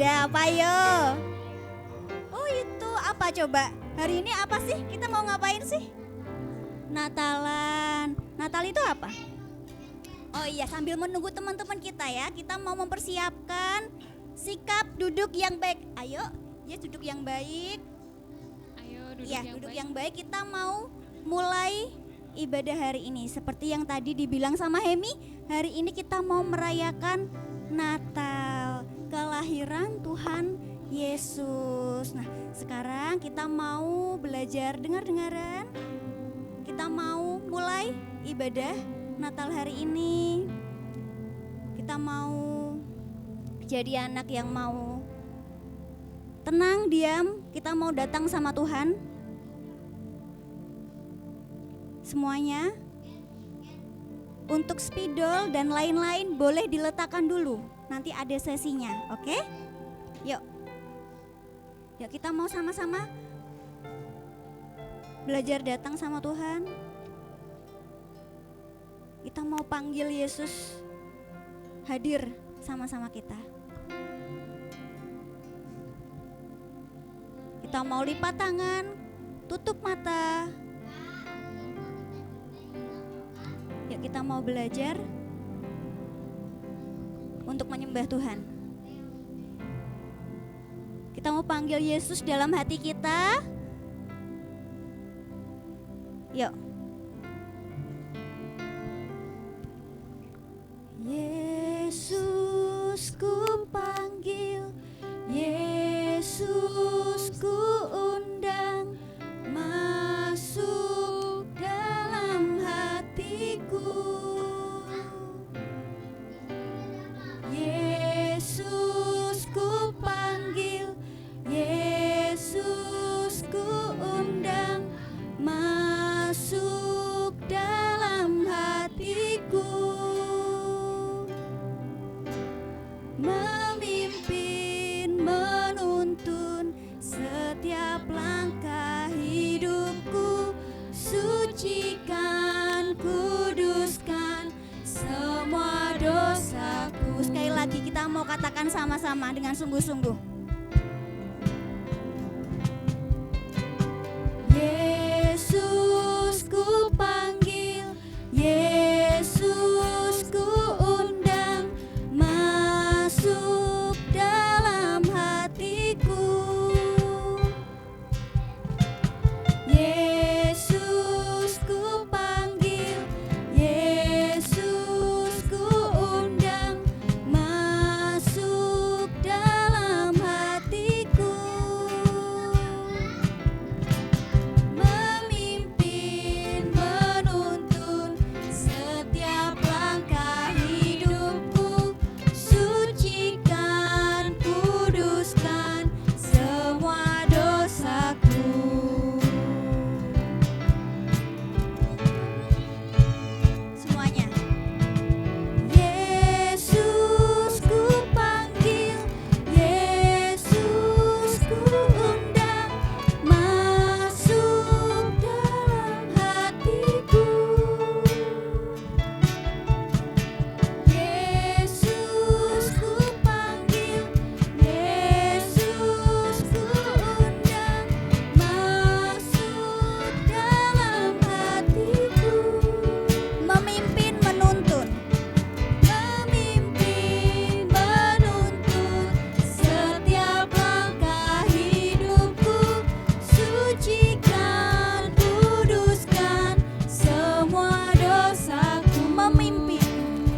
Ada apa yo? Oh itu apa coba? Hari ini apa sih? Kita mau ngapain sih? Natalan. Natal itu apa? Oh iya, sambil menunggu teman-teman kita ya, kita mau mempersiapkan sikap duduk yang baik. Ayo, ya duduk yang baik. Ayo duduk Ya, yang duduk baik. yang baik. Kita mau mulai ibadah hari ini. Seperti yang tadi dibilang sama Hemi, hari ini kita mau merayakan Natal, kelahiran Tuhan Yesus. Nah, sekarang kita mau belajar dengar-dengaran. Kita mau mulai ibadah Natal hari ini. Kita mau jadi anak yang mau tenang, diam. Kita mau datang sama Tuhan. Semuanya. Untuk spidol dan lain-lain boleh diletakkan dulu. Nanti ada sesinya, oke? Yuk. Yuk kita mau sama-sama belajar datang sama Tuhan. Kita mau panggil Yesus hadir sama-sama kita. Kita mau lipat tangan, tutup mata. Yuk kita mau belajar untuk menyembah Tuhan. Kita mau panggil Yesus dalam hati kita. Yuk. Yesus ku panggil, Yesus ku undang, masuk dalam hatiku. Yesus ku panggil, Yesus ku undang, masuk dalam hatiku. Memimpin, menuntun setiap langkah hidupku. Sucikan, kuduskan semua dosaku. Sekali lagi kita mau katakan sama-sama dengan sungguh-sungguh. Yesus ku panggil, Yesus ku undang, masuk dalam hatiku. Yesus ku panggil, Yesus ku undang, masuk dalam hatiku. Memimpin, menuntun setiap langkah hidupku. Sucikan, kuduskan semua dosaku. Semuanya. Yesus ku panggil, Yesus ku undang, masuk dalam hatiku. Yesus ku panggil, Yesus ku undang, masuk dalam hatiku. Memimpin, menuntun. Memimpin, menuntun setiap langkah hidupku. Sucikan, kuduskan semua dosaku. Memimpin,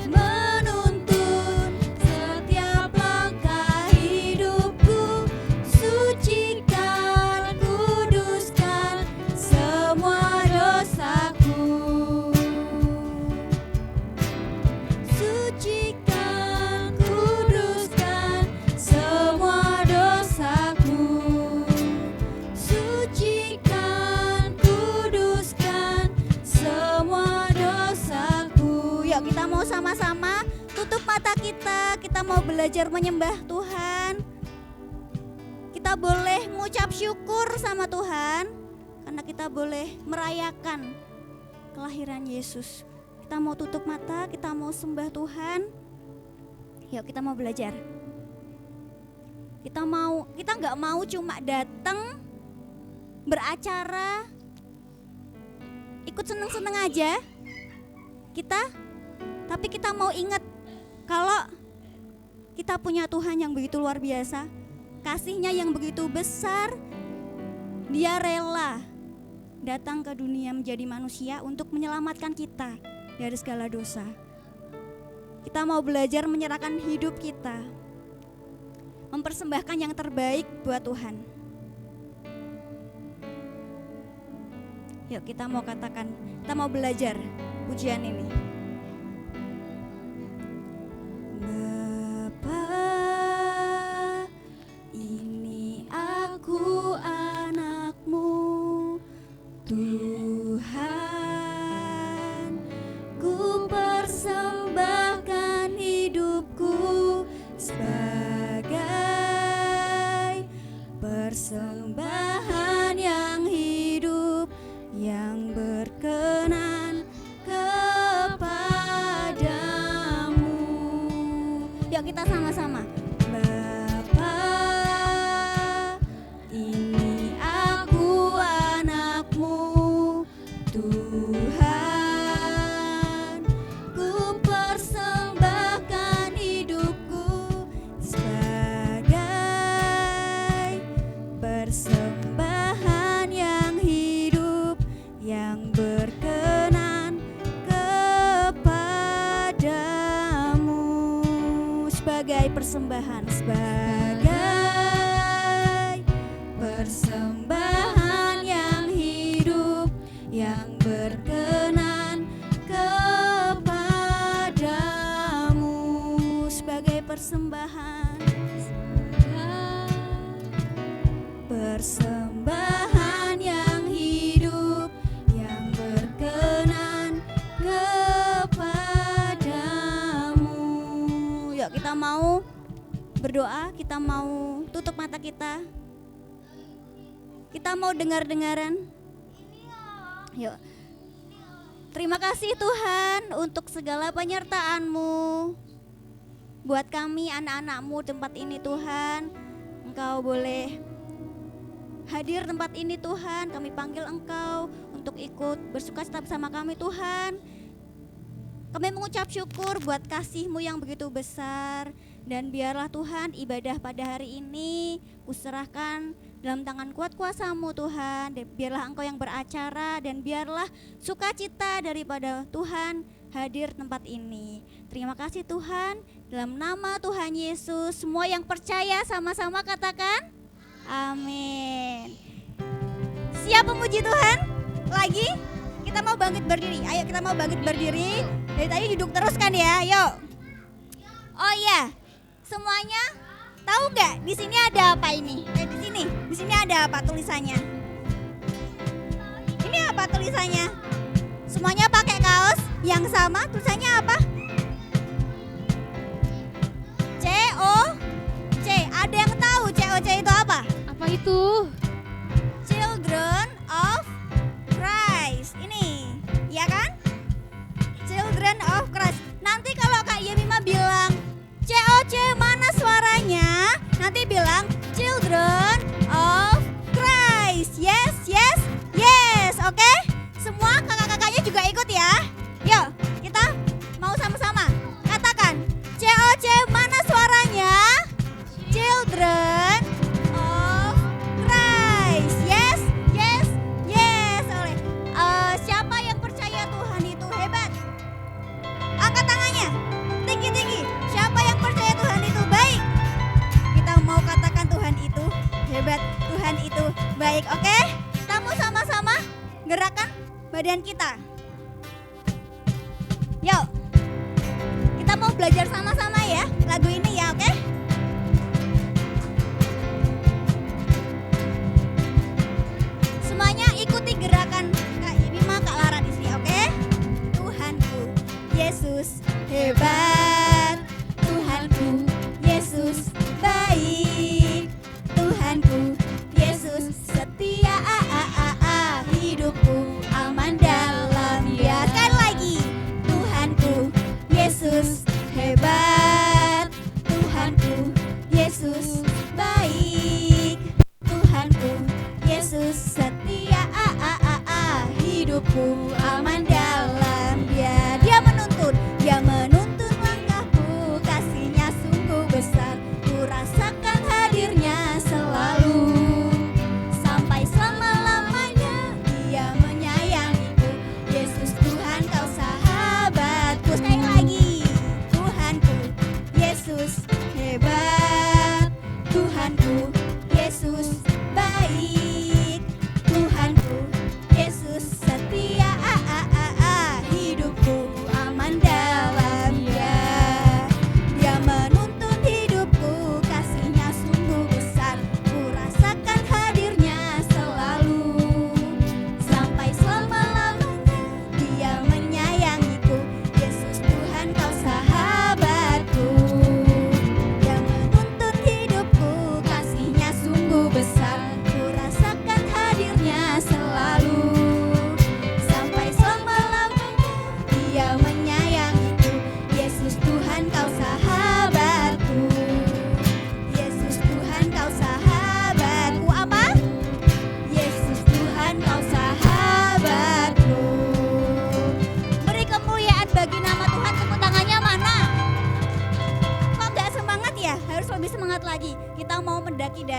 menuntun setiap langkah hidupku. Sucikan, kuduskan semua dosaku. Sucikan, kuduskan semua dosaku. Sucikan, kuduskan semua dosaku. Yuk kita mau sama-sama tutup mata kita. Kita mau belajar menyembah Tuhan. Kita boleh mengucap syukur sama Tuhan karena kita boleh merayakan kelahiran Yesus. Kita mau tutup mata, kita mau sembah Tuhan. Yuk kita mau belajar. Kita nggak mau cuma datang beracara, ikut seneng-seneng aja. Tapi kita mau ingat kalau kita punya Tuhan yang begitu luar biasa, kasih-Nya yang begitu besar. Dia rela datang ke dunia menjadi manusia untuk menyelamatkan kita dari segala dosa. Kita mau belajar menyerahkan hidup kita, mempersembahkan yang terbaik buat Tuhan. Yuk kita mau katakan, kita mau belajar pujian ini. Bapa, ini aku anak-Mu, Tuhan, ku persembahkan hidupku sebagai persembahan yang hidup, yang berkenan kepadamu. Yuk kita sama-sama. Bapa, ini aku anak-Mu, Tuhan, ku persembahkan hidupku sebagai persembahan yang hidup, yang berkenan kepadamu. Sebagai persembahan, sebagai persembahan yang hidup, yang berkenan kepadamu. Sebagai persembahan, persembahan yang hidup, yang berkenan kepadamu. Yuk kita mau berdoa, kita mau tutup mata kita. Kita mau dengar-dengaran. Yuk. Terima kasih Tuhan untuk segala penyertaan-Mu buat kami anak-anak-Mu tempat ini Tuhan. Engkau boleh hadir tempat ini Tuhan. Kami panggil Engkau untuk ikut bersukacita bersama kami Tuhan. Kami mengucap syukur buat kasih-Mu yang begitu besar. Dan biarlah Tuhan ibadah pada hari ini kuserahkan dalam tangan kuat kuasa-Mu Tuhan. Dan biarlah Engkau yang beracara, dan biarlah sukacita daripada Tuhan hadir tempat ini. Terima kasih Tuhan, dalam nama Tuhan Yesus. Semua yang percaya sama-sama katakan amin. Siap memuji Tuhan? Lagi? Kita mau bangkit berdiri. Ayo kita mau bangkit berdiri. Dari tadi duduk terus kan ya? Yuk. Oh iya, semuanya tahu nggak di sini ada apa ini? Di sini ada apa tulisannya? Ini apa tulisannya? Semuanya pakai kaos yang sama. Tulisannya apa? C-O-C. Ada yang tahu C-O-C itu apa? Apa itu? Children of Christ. Ini, ya kan? Children of Christ. Nanti kalau Kak Yemima bilang C-O-C mana suaranya? Nanti bilang Children of Christ. Yes, yes, yes. Oke? Semua kakak-kakaknya juga ikut ya. Yuk, kita mau sama-sama katakan C-O-C mana suaranya? Children of Christ. Yes, yes, yes. Oleh siapa yang percaya Tuhan itu hebat? Angkat tangannya tinggi-tinggi. Siapa yang percaya Tuhan itu baik? Kita mau katakan Tuhan itu hebat, Tuhan itu baik. Oke? Kita mau sama-sama gerakan badan kita. Yuk, kita mau belajar sama-sama ya lagu ini ya, oke? Semuanya ikuti gerakan Kak Yemima, Kak Lara di sini, oke? Tuhanku Yesus hebat, Tuhanku Yesus baik, Tuhanku Yesus setia, hidupku aman dalam Dia. Sekali lagi, Tuhanku Yesus hebat,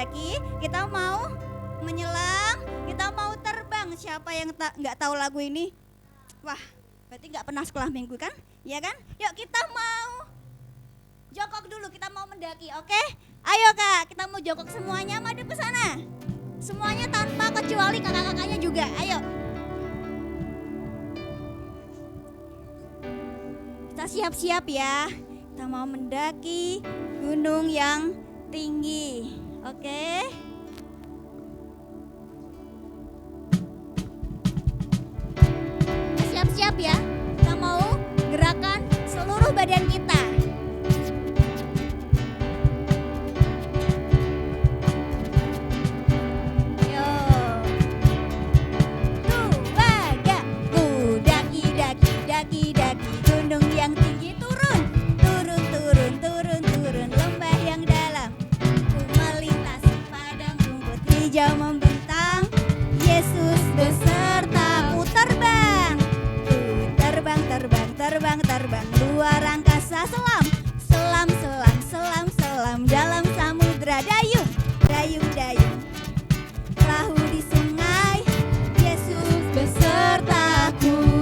mendaki, kita mau menyelam, kita mau terbang. Siapa yang nggak tahu lagu ini? Wah, berarti nggak pernah sekolah minggu kan? Ya kan? Yuk kita mau jongkok dulu, kita mau mendaki, oke? Ayo Kak, kita mau jongkok semuanya, madu ke sana. Semuanya tanpa kecuali kakak-kakaknya juga, ayo. Kita siap-siap ya. Kita mau mendaki gunung yang tinggi, oke? Siap-siap ya. Kita mau gerakan seluruh badan kita. Daki gunung yang tinggi, turun lembah yang dalam, ku melintasi padang rumput hijau membentang, Yesus besertaku terbang, ku terbang luar angkasa, selam dalam samudra, dayung perahu di sungai, Yesus besertaku.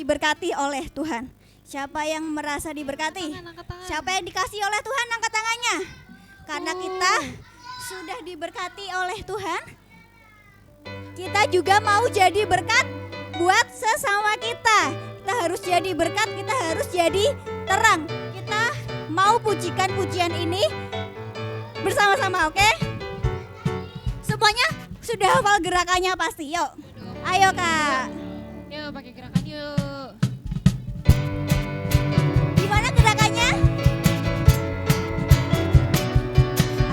diberkati oleh Tuhan? Siapa yang merasa diberkati? Siapa yang dikasih oleh Tuhan? Angkat tangannya. Karena kita sudah diberkati oleh Tuhan, kita juga mau jadi berkat buat sesama kita. Kita harus jadi berkat, kita harus jadi terang. Kita mau pujikan pujian ini bersama-sama, oke? Semuanya sudah hafal gerakannya pasti, yuk. Ayo Kak. Yuk pakai gerakan yuk. Gimana gerakannya?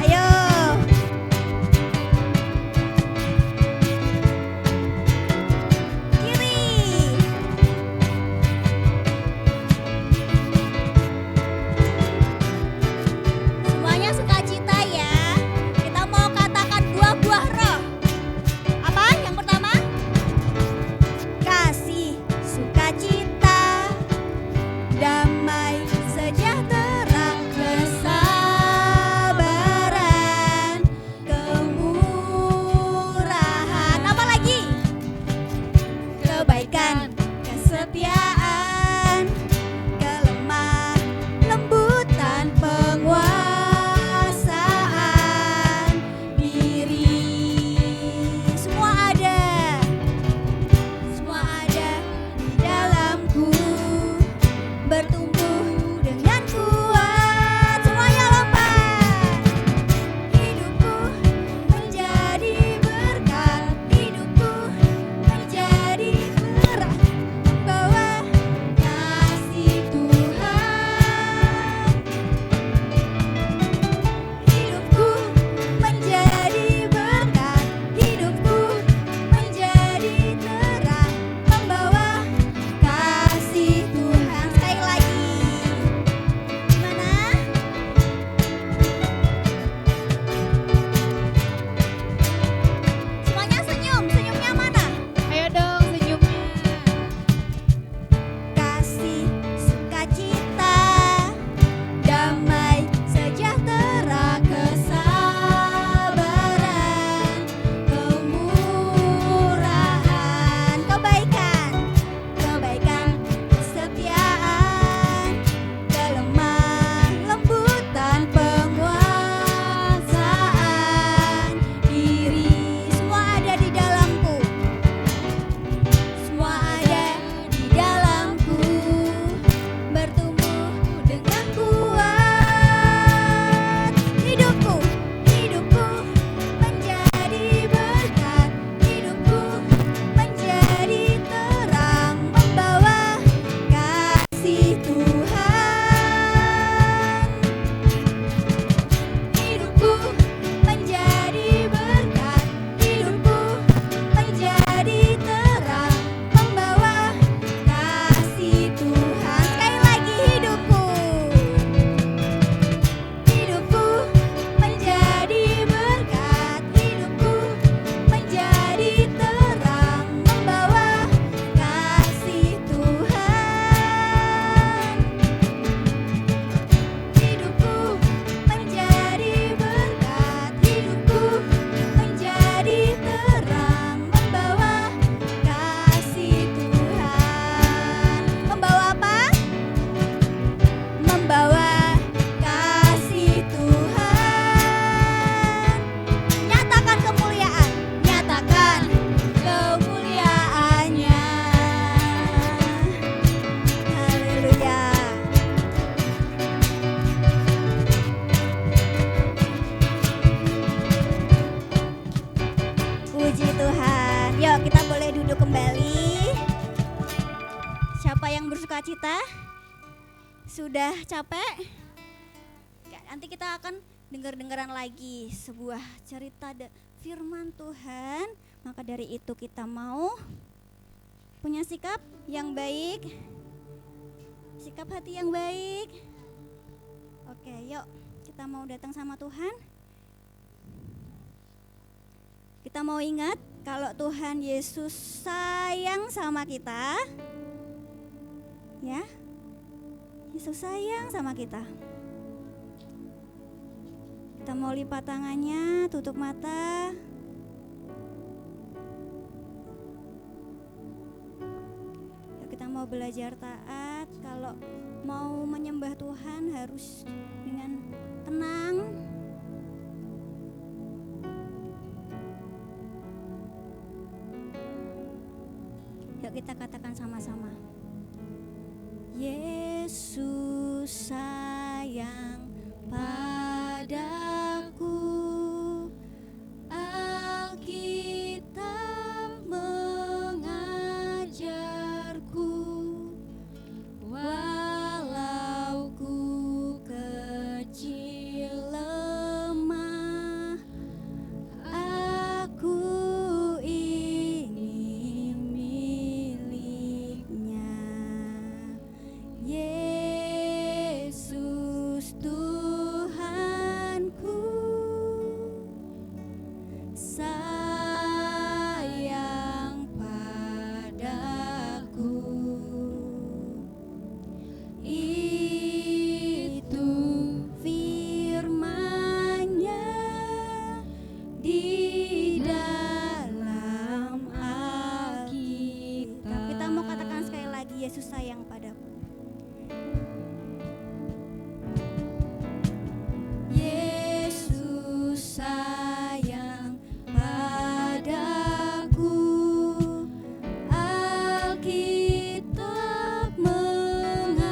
Ayo. Kiri. Semuanya sukacita ya. Kita mau katakan buah-buah roh. Apa? Yang pertama? Kasih, sukacita, damai, sejahtera, kesabaran, kemurahan. Apa lagi? Kebaikan, kesetiaan, kelemah lembutan, penguasaan diri. Semua ada di dalamku, bertumbuh dengan kuat. Semuanya lompat. Hidupku menjadi berkat, hidupku menjadi terang, membawa kasih Tuhan. Hidupku menjadi berkat, hidupku menjadi terang, membawa kasih Tuhan. Sekali lagi. Gimana? Semuanya senyum. Senyumnya mana? Ayo dong senyumnya. Kasih, sukacita, damai, sejahtera, kesabaran, kemurahan, kebaikan, kesetiaan, kelemah lembutan, penguasaan diri. Semua ada di dalamku. Semua ada di dalamku, bertumbuh dengan kuat. Hidupku menjadi berkat, hidupku menjadi terang, membawa kasih Tuhan. Hidupku menjadi berkat, hidupku menjadi terang, membawa kasih Tuhan. Sekali lagi, hidupku menjadi berkat, hidupku menjadi terang, membawa kasih Tuhan. Hidupku menjadi berkat, hidupku menjadi terang, membawa kasih Tuhan. Membawa apa? Membawa kasih Tuhan. Nyatakan kemuliaan, nyatakan kemuliaannya. Haleluya. Puji Tuhan. Yuk kita boleh duduk kembali. Siapa yang bersukacita? Sudah capek? Nanti kita akan dengar-dengaran lagi sebuah cerita firman Tuhan. Maka dari itu kita mau punya sikap yang baik, sikap hati yang baik. Oke, yuk kita mau datang sama Tuhan. Kita mau ingat kalau Tuhan Yesus sayang sama kita. Ya, Yesus sayang sama kita. Kita mau lipat tangannya, tutup mata. Kita mau mau belajar taat, kalau mau menyembah Tuhan harus dengan tenang. Yuk kita katakan sama-sama. Yesus sayang padaku, Alkitab mengajarku, walau ku kecil lemah, aku ini miliknya. Yesus Tuhanku, sayang padaku. Itu firman-Nya di dalam Alkitab. Kita mau katakan sekali lagi, Yesus sayang padaku. Yesus sayang padaku, Alkitab mengajarku,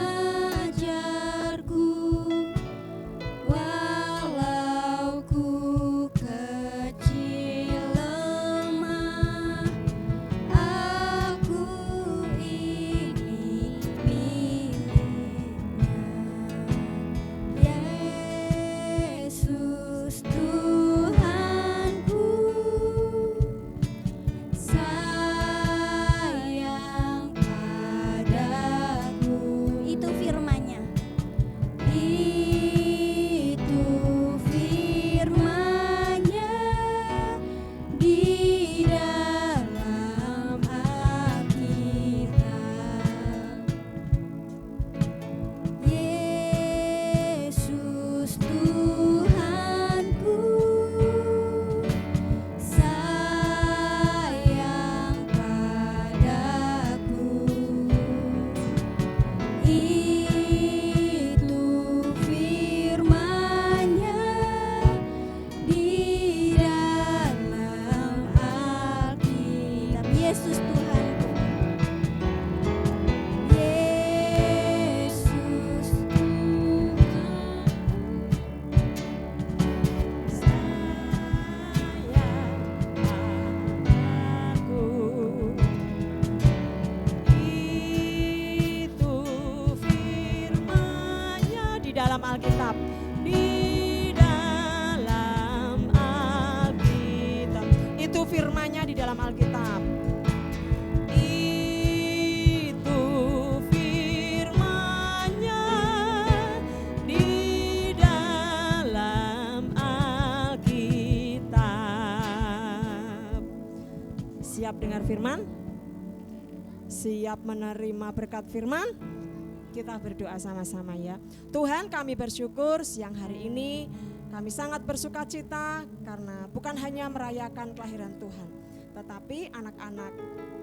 walau ku kecil lemah, aku ini miliknya. Yesus Tuhanku, sayang padaku. Itu firman-Nya. Itu firman-Nya di dalam Alkitab. Yesus Tuhanku, sayang padaku. Itu firman-Nya di dalam Alkitab. Yesus Tuhanku, Yesus Itu firman-Nya di dalam Alkitab, di dalam Alkitab. Itu firman-Nya di dalam Alkitab. Itu firman-Nya di dalam Alkitab. Siap dengar firman? Siap menerima berkat firman? Kita berdoa sama-sama ya. Tuhan, kami bersyukur siang hari ini kami sangat bersuka cita karena bukan hanya merayakan kelahiran Tuhan, tetapi anak-anak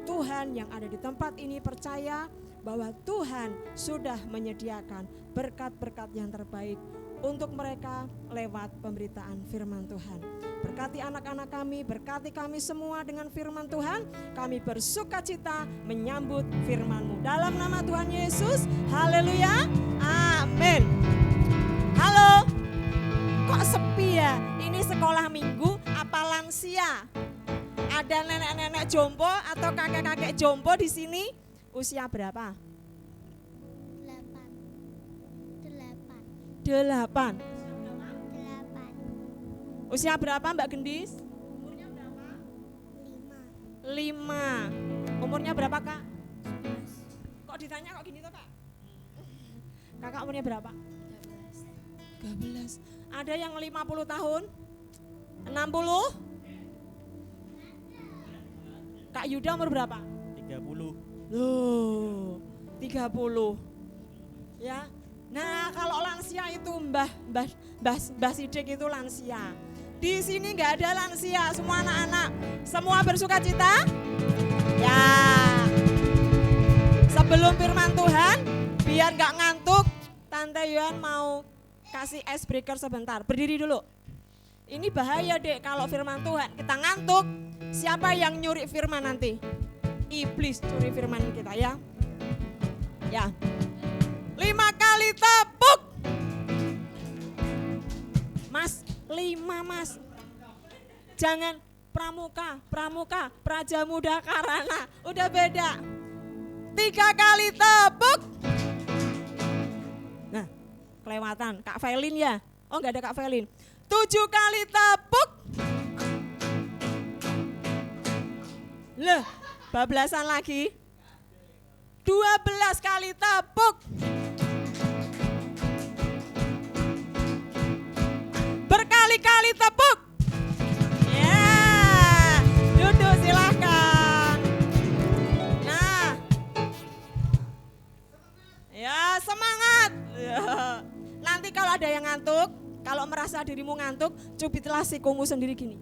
Tuhan yang ada di tempat ini percaya bahwa Tuhan sudah menyediakan berkat-berkat yang terbaik untuk mereka lewat pemberitaan firman Tuhan. Berkati anak-anak kami, berkati kami semua dengan firman Tuhan. Kami bersuka cita menyambut firman-Mu dalam nama Tuhan Yesus. Haleluya, amin. Halo, kok sepi ya? Ini sekolah minggu apa lansia? Ada nenek-nenek jompo atau kakek-kakek jompo di sini? Usia berapa? 8. Usia berapa Mbak Gendis? Umurnya berapa? 5. Umurnya berapa Kak? 11. Kok ditanya kok gini toh Kak? Kakak umurnya berapa? 13. Ada yang 50 tahun? 60? Kak Yuda umur berapa? 30. Loh, 30. Ya. Nah, kalau lansia itu Mbah Sidik itu lansia. Di sini nggak ada lansia, semua anak-anak. Semua bersuka cita? Ya. Sebelum Biar nggak ngantuk, Tante Yohan mau kasih icebreaker sebentar. Berdiri dulu. Ini bahaya dek kalau firman Tuhan kita ngantuk. Siapa yang nyuri firman nanti? Iblis curi firman kita ya. Ya. 5 kali tepuk. Mas, 5 mas. Jangan pramuka, praja muda karana. Udah beda. 3 kali tepuk. Nah, kelewatan. Kak Felin ya. Oh enggak ada Kak Felin. 7 kali tepuk. Loh, bablasan lagi. 12 kali tepuk. Berkali-kali tepuk. Ya, duduk silahkan. Nah, ya semangat. Ya. Nanti kalau ada yang ngantuk, kalau merasa dirimu ngantuk, cubitlah sikumu sendiri gini.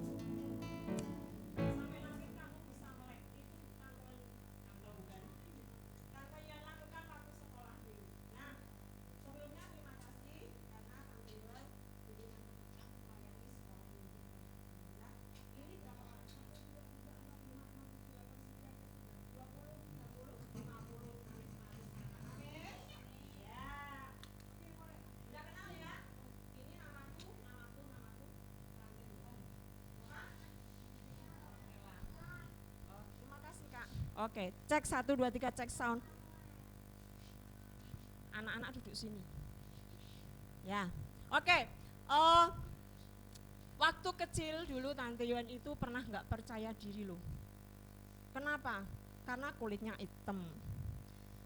Oke, cek 1, 2, 3, cek sound. Anak-anak duduk sini. Ya, oke. Waktu kecil dulu Tante Yohan itu pernah nggak percaya diri loh. Kenapa? Karena kulitnya hitam,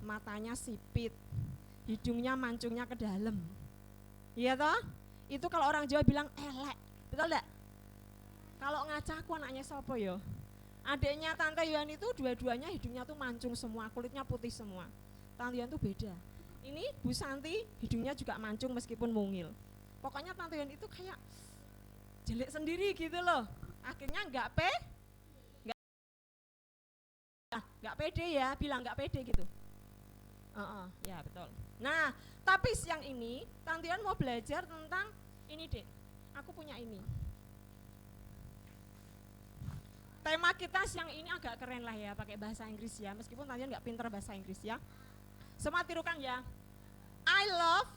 matanya sipit, hidungnya mancungnya ke dalam. Iya toh? Itu kalau orang Jawa bilang elek, betul enggak? Kalau ngaca aku anaknya sopo yo? Adiknya Tante Yohan itu dua-duanya hidungnya tuh mancung semua, kulitnya putih semua. Tante Yohan tuh beda. Ini Bu Santi hidungnya juga mancung meskipun mungil. Pokoknya Tante Yohan itu kayak jelek sendiri gitu loh. Akhirnya nggak pede ya, bilang nggak pede gitu. Ya betul. Nah, tapi siang ini Tante Yohan mau belajar tentang ini deh. Aku punya ini. Tema kita siang ini agak keren lah ya, pakai bahasa Inggris ya, meskipun Tante Yohan nggak pinter bahasa Inggris ya. Semua tirukan ya. I love.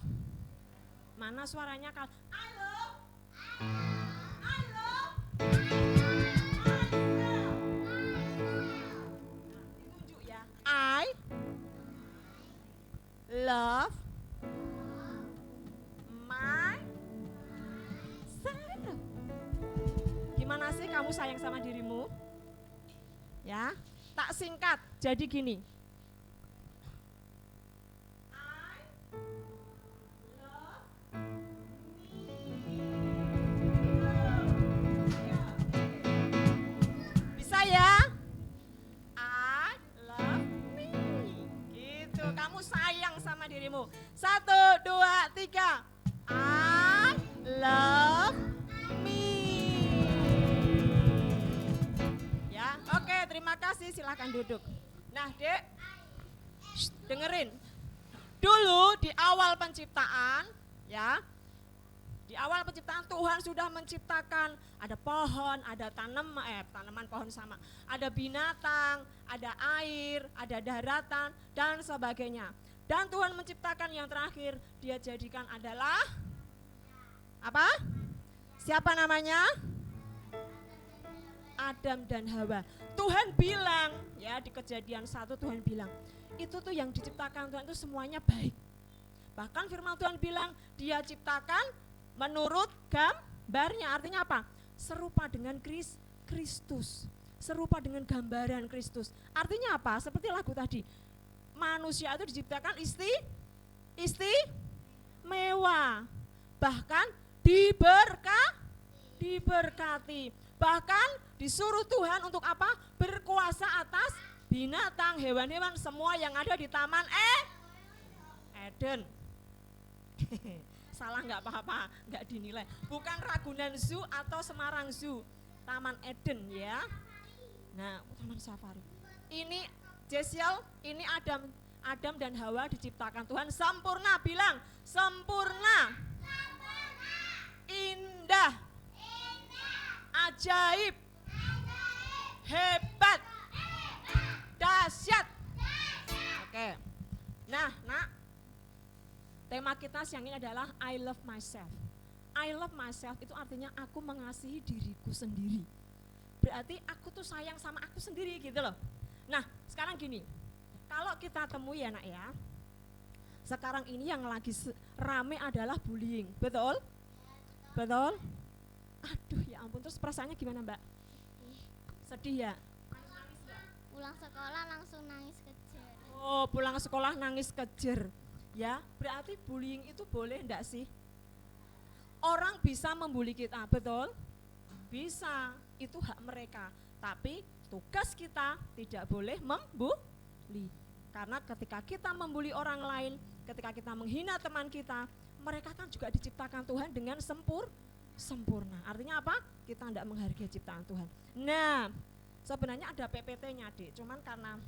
Mana suaranya kal? I love. Ditunjuk ya. I love myself. Gimana sih kamu sayang sama dirimu? Ya, tak singkat. Jadi gini. Bisa ya? I love me. Gitu, kamu sayang sama dirimu. 1, 2, 3. I love me. Ya, oke, terima kasih. Silahkan duduk. Nah, Dek, dengerin. Dulu di awal penciptaan, ya, di awal penciptaan Tuhan sudah menciptakan ada pohon, ada tanaman pohon sama, ada binatang, ada air, ada daratan dan sebagainya. Dan Tuhan menciptakan yang terakhir, Dia jadikan adalah apa? Siapa namanya? Adam dan Hawa. Tuhan bilang, ya di Kejadian 1 Tuhan bilang, itu tuh yang diciptakan Tuhan itu semuanya baik. Bahkan firman Tuhan bilang, Dia ciptakan menurut gambarnya. Artinya apa? Serupa dengan Kristus. Serupa dengan gambaran Kristus. Artinya apa? Seperti lagu tadi. Manusia itu diciptakan istimewa. Bahkan diberkati. Bahkan disuruh Tuhan untuk apa? Berkuasa atas binatang, hewan-hewan, semua yang ada di Taman Eden. Salah nggak apa-apa, nggak dinilai. Bukan Ragunan Zoo atau Semarang Zoo, Taman Eden ya. Nah, Taman Safari. Ini Jesiel, ini Adam. Adam dan Hawa diciptakan Tuhan sempurna, bilang sempurna. Indah. Ajaib. Hebat. Dahsyat. Oke. Nah, Nak. Tema kita siang ini adalah I love myself. I love myself itu artinya aku mengasihi diriku sendiri. Berarti aku tuh sayang sama aku sendiri gitu loh. Nah, sekarang gini. Kalau kita temui ya, Nak ya. Sekarang ini yang lagi rame adalah bullying. Betul? Betul? Aduh, ya ampun, terus perasaannya gimana, Mbak? Sedih ya? Pulang sekolah langsung nangis kejer. Oh, pulang sekolah nangis kejer. Ya, berarti bullying itu boleh enggak sih? Orang bisa membuli kita, betul? Bisa, itu hak mereka. Tapi tugas kita tidak boleh membuli. Karena ketika kita membuli orang lain, ketika kita menghina teman kita, mereka kan juga diciptakan Tuhan dengan sempurna. Artinya apa? Kita tidak menghargai ciptaan Tuhan. Nah, sebenarnya ada PPT-nya, Dek. Cuman karena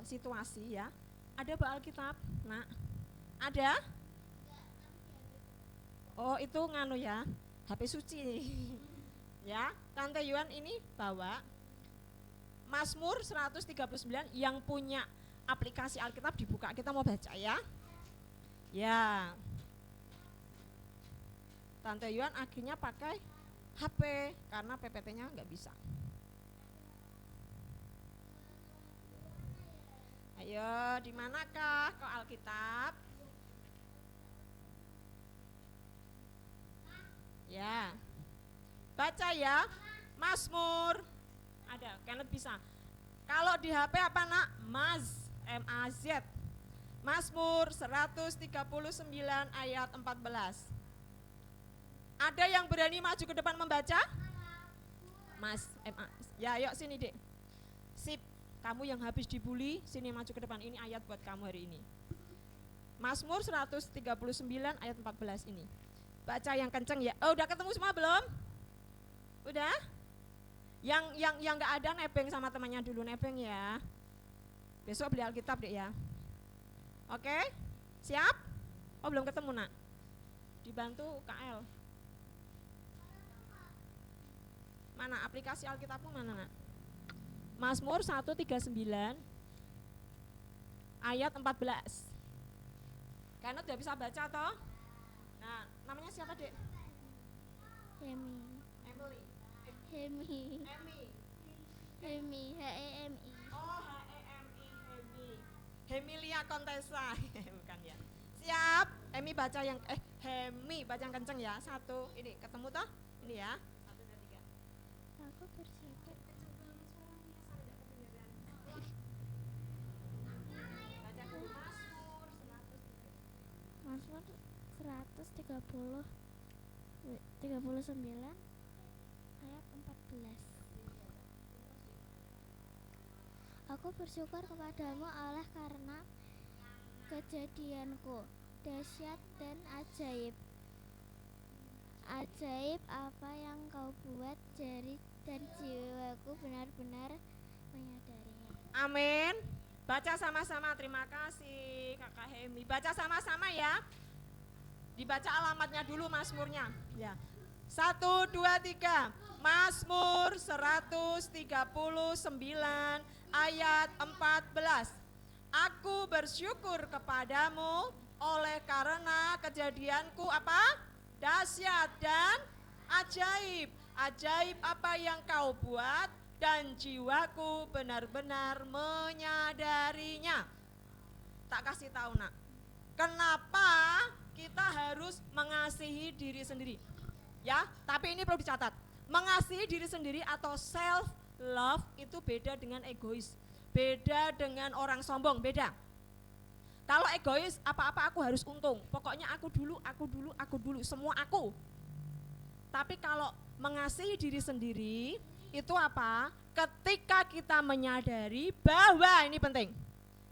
situasi ya. Ada Bapak Alkitab? Nah, ada? Oh, itu nganu ya, HP suci nih. Ya, Tante Yuan ini bawa Mazmur 139 yang punya aplikasi Alkitab dibuka, kita mau baca ya. Ya. Tante Yuan akhirnya pakai HP karena PPT-nya nggak bisa. Ayo, di manakah kau Alkitab? Ya. Baca ya. Mazmur. Ada, Kenneth bisa. Kalau di HP apa, Nak? M-A-Z. Mazmur 139 ayat 14. Ada yang berani maju ke depan membaca? Mas, ya yuk sini, Dek. Sip. Kamu yang habis dibully, sini maju ke depan, ini ayat buat kamu hari ini. Mazmur 139 ayat 14 ini. Baca yang kenceng ya. Oh, udah ketemu semua belum? Udah? Yang enggak ada nebeng sama temannya dulu, nebeng ya. Besok beli Alkitab, Dek ya. Oke? Siap? Oh, belum ketemu, Nak. Dibantu KL. Mana aplikasi Alkitabmu mana, Nak? Mazmur 139 ayat 14. Karena udah bisa baca toh? Nah, namanya siapa, Dek? Hemi. Emily. Hemi. Emi. Hemi. H-E-M-I. Oh, H-E-M-I, Hemi. Hemilia Contessa. Bukan ya. Siap. Emi baca yang Hemi baca yang kenceng ya. Satu. Ini ketemu toh? Ini ya. 1 2 3. Aku bersyukur. Mazmur 139 ayat 14. Aku bersyukur kepadamu Allah karena kejadianku dahsyat dan ajaib. Ajaib apa yang kau buat, jari dan jiwaku benar-benar menyadarinya. Amin. Baca sama-sama, terima kasih Kakak Hemi. Baca sama-sama ya. Dibaca alamatnya dulu Mazmurnya. Ya. 1 2 3. Mazmur 139 ayat 14. Aku bersyukur kepadamu oleh karena kejadianku apa? Dahsyat dan ajaib. Ajaib apa yang kau buat dan jiwaku benar-benar menyadarinya. Tak kasih tahu, Nak. Kenapa kita harus mengasihi diri sendiri? Ya, tapi ini perlu dicatat. Mengasihi diri sendiri atau self love itu beda dengan egois. Beda dengan orang sombong, beda. Kalau egois, apa-apa aku harus untung. Pokoknya aku dulu, semua aku. Tapi kalau mengasihi diri sendiri, itu apa? Ketika kita menyadari bahwa, ini penting.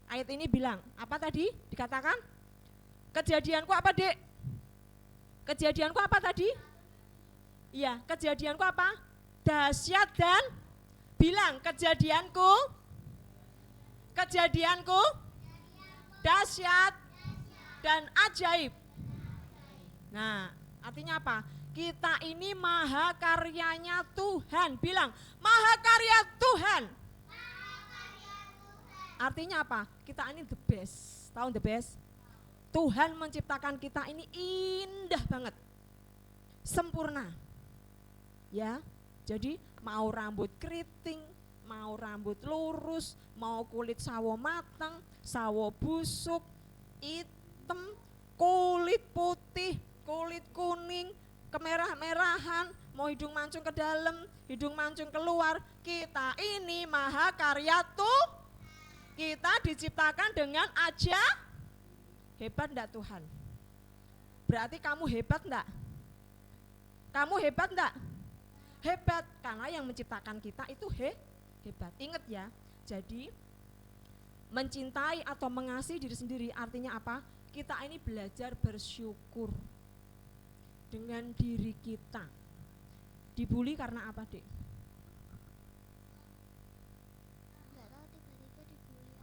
Ayat ini bilang, apa tadi dikatakan? Kejadianku apa, Dek? Kejadianku apa tadi? Iya, kejadianku apa? Dahsyat dan bilang kejadianku dahsyat, dan ajaib. Nah, artinya apa? Kita ini maha karyanya Tuhan. Bilang, maha karya Tuhan. Artinya apa? Kita ini the best. Tahu the best? Tuhan menciptakan kita ini indah banget. Sempurna. Ya. Jadi mau rambut keriting, mau rambut lurus, mau kulit sawo matang, sawo busuk, hitam, kulit putih, kulit kuning, kemerah-merahan, mau hidung mancung ke dalam, hidung mancung keluar, kita ini maha karya tuh. Kita diciptakan dengan hebat enggak Tuhan? Berarti kamu hebat enggak? Kamu hebat enggak? Hebat, karena yang menciptakan kita itu hebat. Ingat ya, jadi mencintai atau mengasihi diri sendiri artinya apa? Kita ini belajar bersyukur dengan diri kita. Dibully karena apa, Dek? Enggak tahu tiba-tiba dibully aja.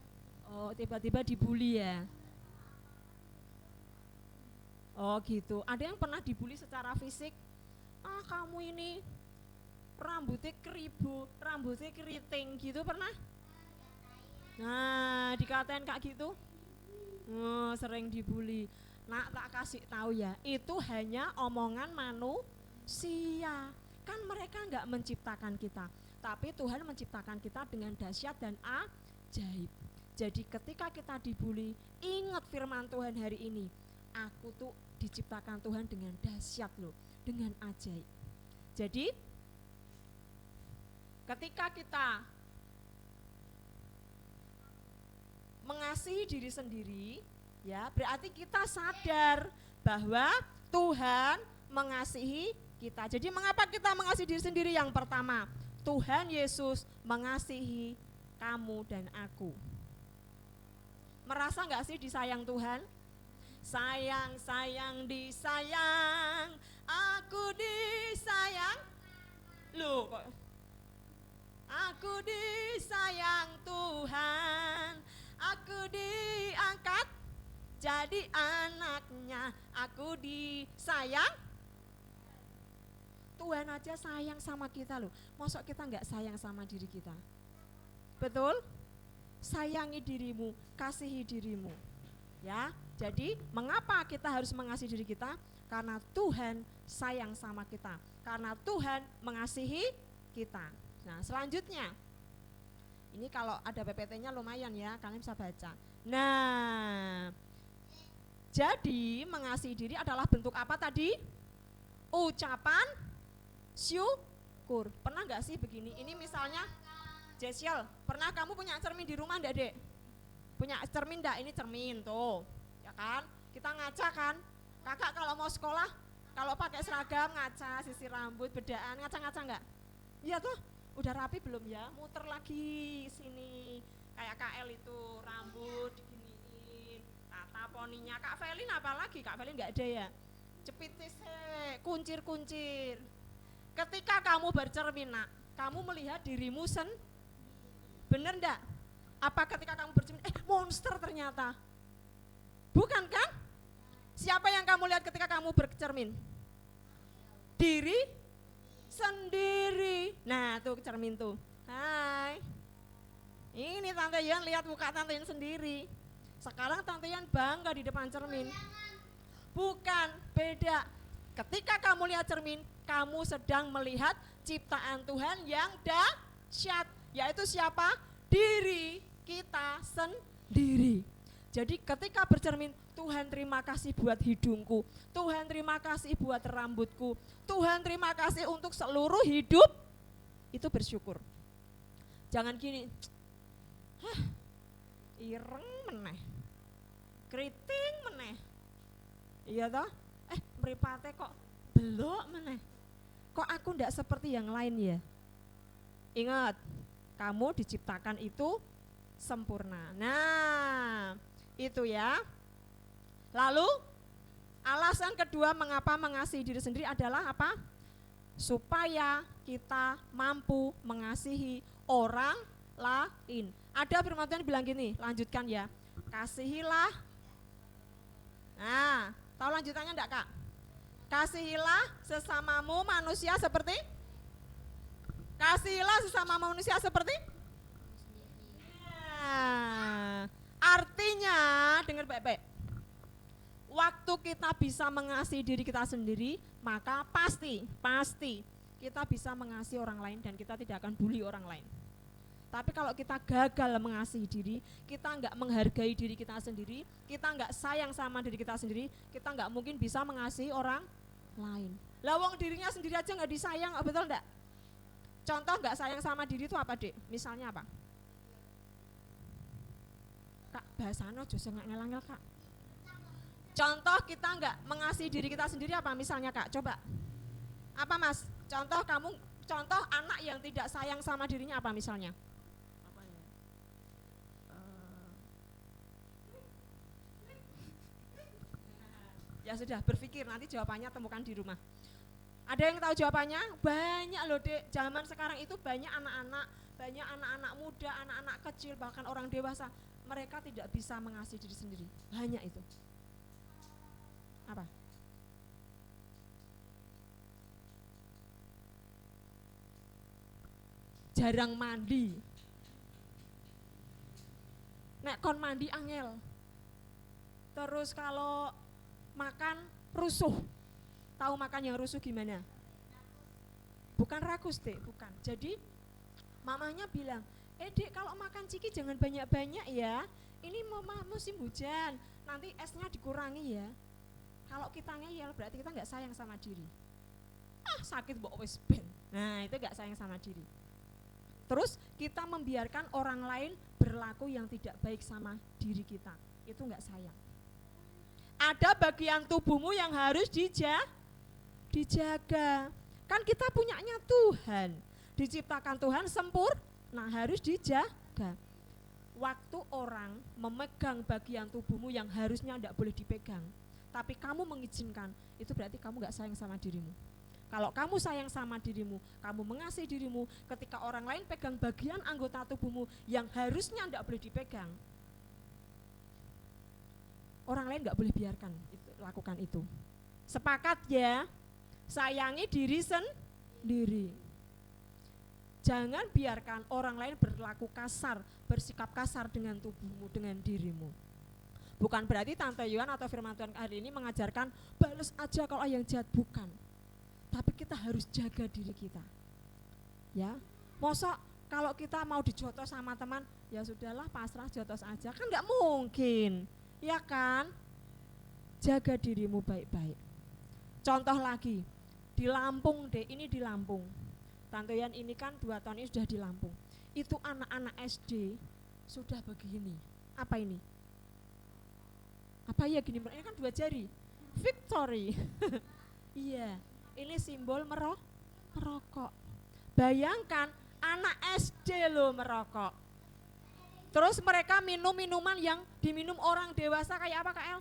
Oh, tiba-tiba dibully ya. Oh gitu, ada yang pernah dibully secara fisik? Ah kamu ini rambutnya keribu, rambutnya keriting gitu pernah? Nah dikatain kak gitu? Oh, sering dibully. Nah tak kasih tahu ya, itu hanya omongan manusia. Kan mereka enggak menciptakan kita, tapi Tuhan menciptakan kita dengan dahsyat dan ajaib. Jadi ketika kita dibully, ingat firman Tuhan hari ini. Aku tuh diciptakan Tuhan dengan dahsyat loh, dengan ajaib. Jadi ketika kita mengasihi diri sendiri, ya berarti kita sadar bahwa Tuhan mengasihi kita. Jadi mengapa kita mengasihi diri sendiri? Yang pertama, Tuhan Yesus mengasihi kamu dan aku. Merasa enggak sih disayang Tuhan? Sayang, sayang, disayang, aku disayang. Loh kok aku disayang Tuhan, aku diangkat jadi anaknya, aku disayang. Tuhan aja sayang sama kita loh, masa kita enggak sayang sama diri kita? Betul? Sayangi dirimu, kasihi dirimu. Ya, jadi mengapa kita harus mengasihi diri kita? Karena Tuhan sayang sama kita, karena Tuhan mengasihi kita. Nah selanjutnya, ini kalau ada PPT-nya lumayan ya, kalian bisa baca. Nah, jadi mengasihi diri adalah bentuk apa tadi? Ucapan syukur. Pernah gak sih begini? Ini misalnya, Jesiel, pernah kamu punya cermin di rumah enggak, Dek? Punya cermin enggak? Ini cermin tuh, ya kan? Kita ngaca kan? Kakak kalau mau sekolah, kalau pakai seragam ngaca, sisir rambut, bedaan, ngaca-ngaca enggak? Iya tuh. Udah rapi belum ya? Muter lagi sini. Kayak KL itu rambut diginiin, tata poninya. Kak Felin apalagi? Kak Felin enggak ada ya? Cepitis kuncir-kuncir. Ketika kamu bercermin, nak, kamu melihat dirimu bener enggak? Apa ketika kamu bercermin, monster ternyata? Bukan kan? Siapa yang kamu lihat ketika kamu bercermin? Diri sendiri. Nah tuh cermin tuh. Hai. Ini Tante Yan lihat muka Tante Yan sendiri. Sekarang Tante Yan bangga di depan cermin. Bukan, beda. Ketika kamu lihat cermin, kamu sedang melihat ciptaan Tuhan yang dahsyat. Yaitu siapa? Diri kita sendiri. Jadi ketika bercermin, Tuhan terima kasih buat hidungku, Tuhan terima kasih buat rambutku, Tuhan terima kasih untuk seluruh hidup, itu bersyukur. Jangan gini, ireng meneh, keriting meneh, iya toh, mripate kok belok meneh, kok aku ndak seperti yang lain ya. Ingat, kamu diciptakan itu sempurna. Nah, itu ya. Lalu alasan kedua mengapa mengasihi diri sendiri adalah apa? Supaya kita mampu mengasihi orang lain. Ada firman Tuhan bilang gini, lanjutkan ya. Kasihilah. Nah, tahu lanjutannya enggak, Kak? Kasihilah sesamamu manusia seperti Nah, artinya dengar baik-baik. Waktu kita bisa mengasihi diri kita sendiri, maka pasti kita bisa mengasihi orang lain dan kita tidak akan bully orang lain. Tapi kalau kita gagal mengasihi diri, kita enggak menghargai diri kita sendiri, kita enggak sayang sama diri kita sendiri, kita enggak mungkin bisa mengasihi orang lain. Lah wong dirinya sendiri aja enggak disayang, betul enggak? Contoh enggak sayang sama diri itu apa, Dek? Misalnya apa? Kak, bahasanya aja enggak ngelangel, Kak. Contoh kita enggak mengasihi diri kita sendiri apa misalnya, Kak? Coba. Apa, Mas? Contoh anak yang tidak sayang sama dirinya apa misalnya? Ya sudah, berpikir, nanti jawabannya temukan di rumah. Ada yang tahu jawabannya? Banyak loh, Dek. Zaman sekarang itu banyak anak-anak muda, anak-anak kecil, bahkan orang dewasa, mereka tidak bisa mengasihi diri sendiri. Banyak itu. Apa? Jarang mandi. Nek kon mandi angel. Terus kalau makan rusuh. Tahu makan yang rusuh gimana? Bukan rakus, Dek, bukan. Jadi mamanya bilang, Dek, kalau makan ciki jangan banyak-banyak ya. Ini musim hujan, nanti esnya dikurangi ya. Kalau kita ngeyel berarti kita nggak sayang sama diri. Sakit mbok wis ben. Nah, itu nggak sayang sama diri. Terus kita membiarkan orang lain berlaku yang tidak baik sama diri kita. Itu nggak sayang. Ada bagian tubuhmu yang harus dijaga. Kan kita punyanya Tuhan. Diciptakan Tuhan sempurna, harus dijaga. Waktu orang memegang bagian tubuhmu yang harusnya tidak boleh dipegang, tapi kamu mengizinkan, itu berarti kamu gak sayang sama dirimu. Kalau kamu sayang sama dirimu, kamu mengasihi dirimu, ketika orang lain pegang bagian anggota tubuhmu yang harusnya tidak boleh dipegang, orang lain gak boleh biarkan lakukan itu. Sepakat ya? Sayangi diri sendiri. Jangan biarkan orang lain berlaku kasar, bersikap kasar dengan tubuhmu, dengan dirimu. Bukan berarti Tante Yuan atau firman Tuhan hari ini mengajarkan balas aja kalau yang jahat, bukan. Tapi kita harus jaga diri kita. Ya, mosok kalau kita mau dijotos sama teman, ya sudahlah pasrah jotos aja, kan nggak mungkin, ya kan? Jaga dirimu baik-baik. Contoh lagi, di Lampung deh, ini di Lampung. Tante Yan ini kan 2 tahun ini sudah di Lampung. Itu anak-anak SD sudah begini. Apa ini? Apa ya gini? Ini kan 2 jari. Victory. Iya, ini simbol merokok. Bayangkan anak SD loh merokok. Terus mereka minum minuman yang diminum orang dewasa kayak apa, Kak El?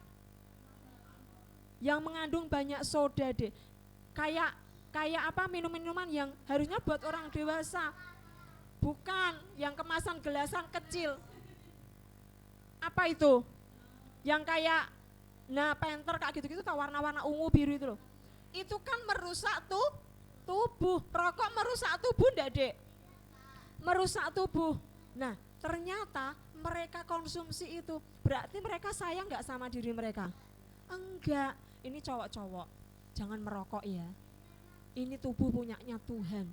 Yang mengandung banyak soda deh. Kayak apa minuman yang harusnya buat orang dewasa, bukan yang kemasan gelasan kecil. Apa itu? Yang kayak Penter kayak gitu-gitu, warna-warna ungu biru itu loh. Itu kan merusak tubuh. Rokok merusak tubuh enggak, Dek? Merusak tubuh. Nah, ternyata mereka konsumsi itu, berarti mereka sayang enggak sama diri mereka? Enggak. Ini cowok-cowok, jangan merokok ya. Ini tubuh punyanya Tuhan,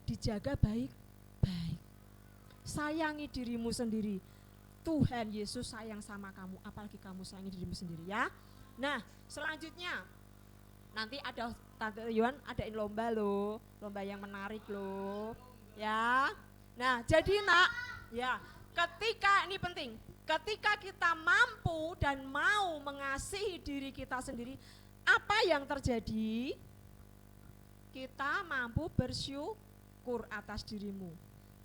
dijaga baik-baik. Sayangi dirimu sendiri. Tuhan Yesus sayang sama kamu, apalagi kamu sayangi dirimu sendiri ya. Nah, selanjutnya nanti ada Tante Yuan adain lomba loh, lomba yang menarik loh, ya. Nah, jadi nak, ya, ketika ini penting, ketika kita mampu dan mau mengasihi diri kita sendiri, apa yang terjadi? Kita mampu bersyukur atas dirimu.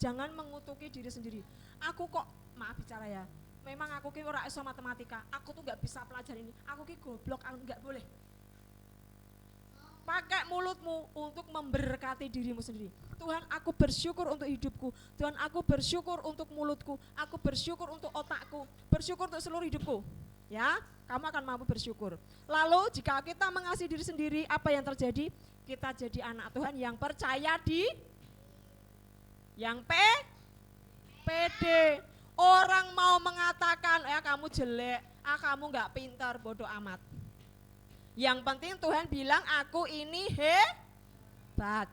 Jangan mengutuki diri sendiri. Aku kok, maaf bicara ya, memang aku ki ora iso matematika, aku tuh gak bisa pelajaran ini, aku ki goblok, aku gak boleh. Pakai mulutmu untuk memberkati dirimu sendiri. Tuhan, aku bersyukur untuk hidupku. Tuhan, aku bersyukur untuk mulutku. Aku bersyukur untuk otakku. Bersyukur untuk seluruh hidupku. Ya, kamu akan mampu bersyukur. Lalu jika kita mengasihi diri sendiri, apa yang terjadi? Kita jadi anak Tuhan yang percaya yang pede. Orang mau mengatakan, ya kamu jelek, kamu gak pintar, bodoh amat. Yang penting Tuhan bilang aku ini hebat.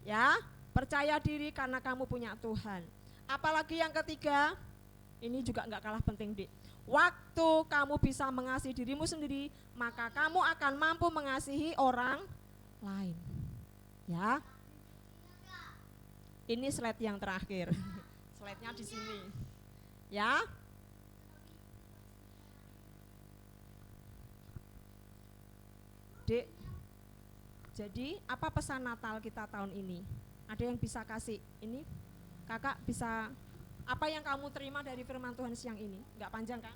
Ya, percaya diri karena kamu punya Tuhan. Apalagi yang ketiga, ini juga enggak kalah penting, Dik. Waktu kamu bisa mengasihi dirimu sendiri, maka kamu akan mampu mengasihi orang lain. Ya. Ini slide yang terakhir. Slide-nya di sini. Ya. Dek, jadi apa pesan Natal kita tahun ini? Ada yang bisa kasih? Ini kakak bisa, apa yang kamu terima dari firman Tuhan siang ini? Enggak panjang kan?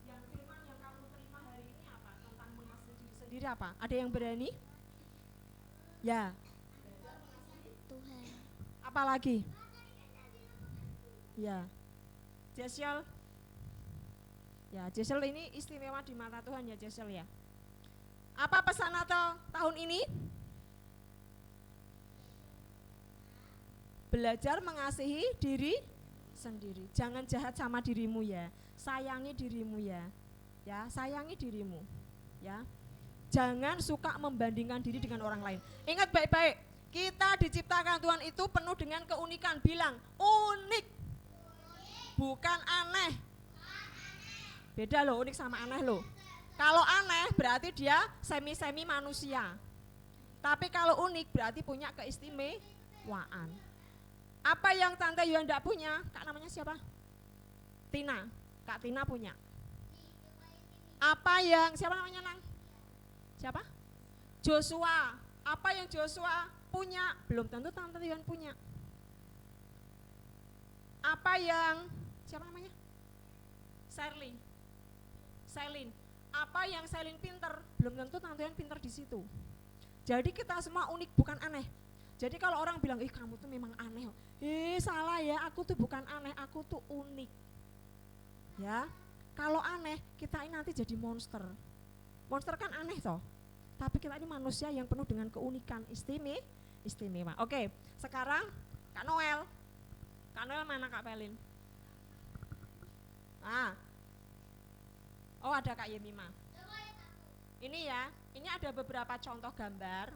Yang firman yang kamu terima hari ini apa? Tentang mengasihi diri sendiri apa? Ada yang berani? Ya. Tuhan. Apa lagi? Ya. Jesiel, ya Jesiel ini istimewa di mata Tuhan ya Jesiel ya. Apa pesan Natal tahun ini? Belajar mengasihi diri sendiri. Jangan jahat sama dirimu ya. Sayangi dirimu ya. Ya, sayangi dirimu. Ya. Jangan suka membandingkan diri dengan orang lain. Ingat baik-baik, kita diciptakan Tuhan itu penuh dengan keunikan. Bilang unik. Bukan aneh. Beda loh, unik sama aneh loh. Kalau aneh berarti dia semi-semi manusia. Tapi kalau unik berarti punya keistimewaan. Apa yang Tante Yuhan tidak punya? Kak namanya siapa? Tina. Kak Tina punya. Apa yang, siapa namanya Nang? Siapa? Joshua. Apa yang Joshua punya? Belum tentu Tante Yuhan punya. Apa yang, siapa namanya? Selin. Apa yang Selin pinter? Belum tentu Tante Yuhan pinter di situ. Jadi kita semua unik, bukan aneh. Jadi kalau orang bilang, kamu tuh memang aneh. Salah ya, aku tuh bukan aneh, aku tuh unik. Ya, kalau aneh, kita ini nanti jadi monster. Monster kan aneh toh. Tapi kita ini manusia yang penuh dengan keunikan, istimewa. Oke, sekarang Kak Noel. Kak Noel mana Kak Pelin? Oh ada Kak Yemima. Ini ya, ini ada beberapa contoh gambar.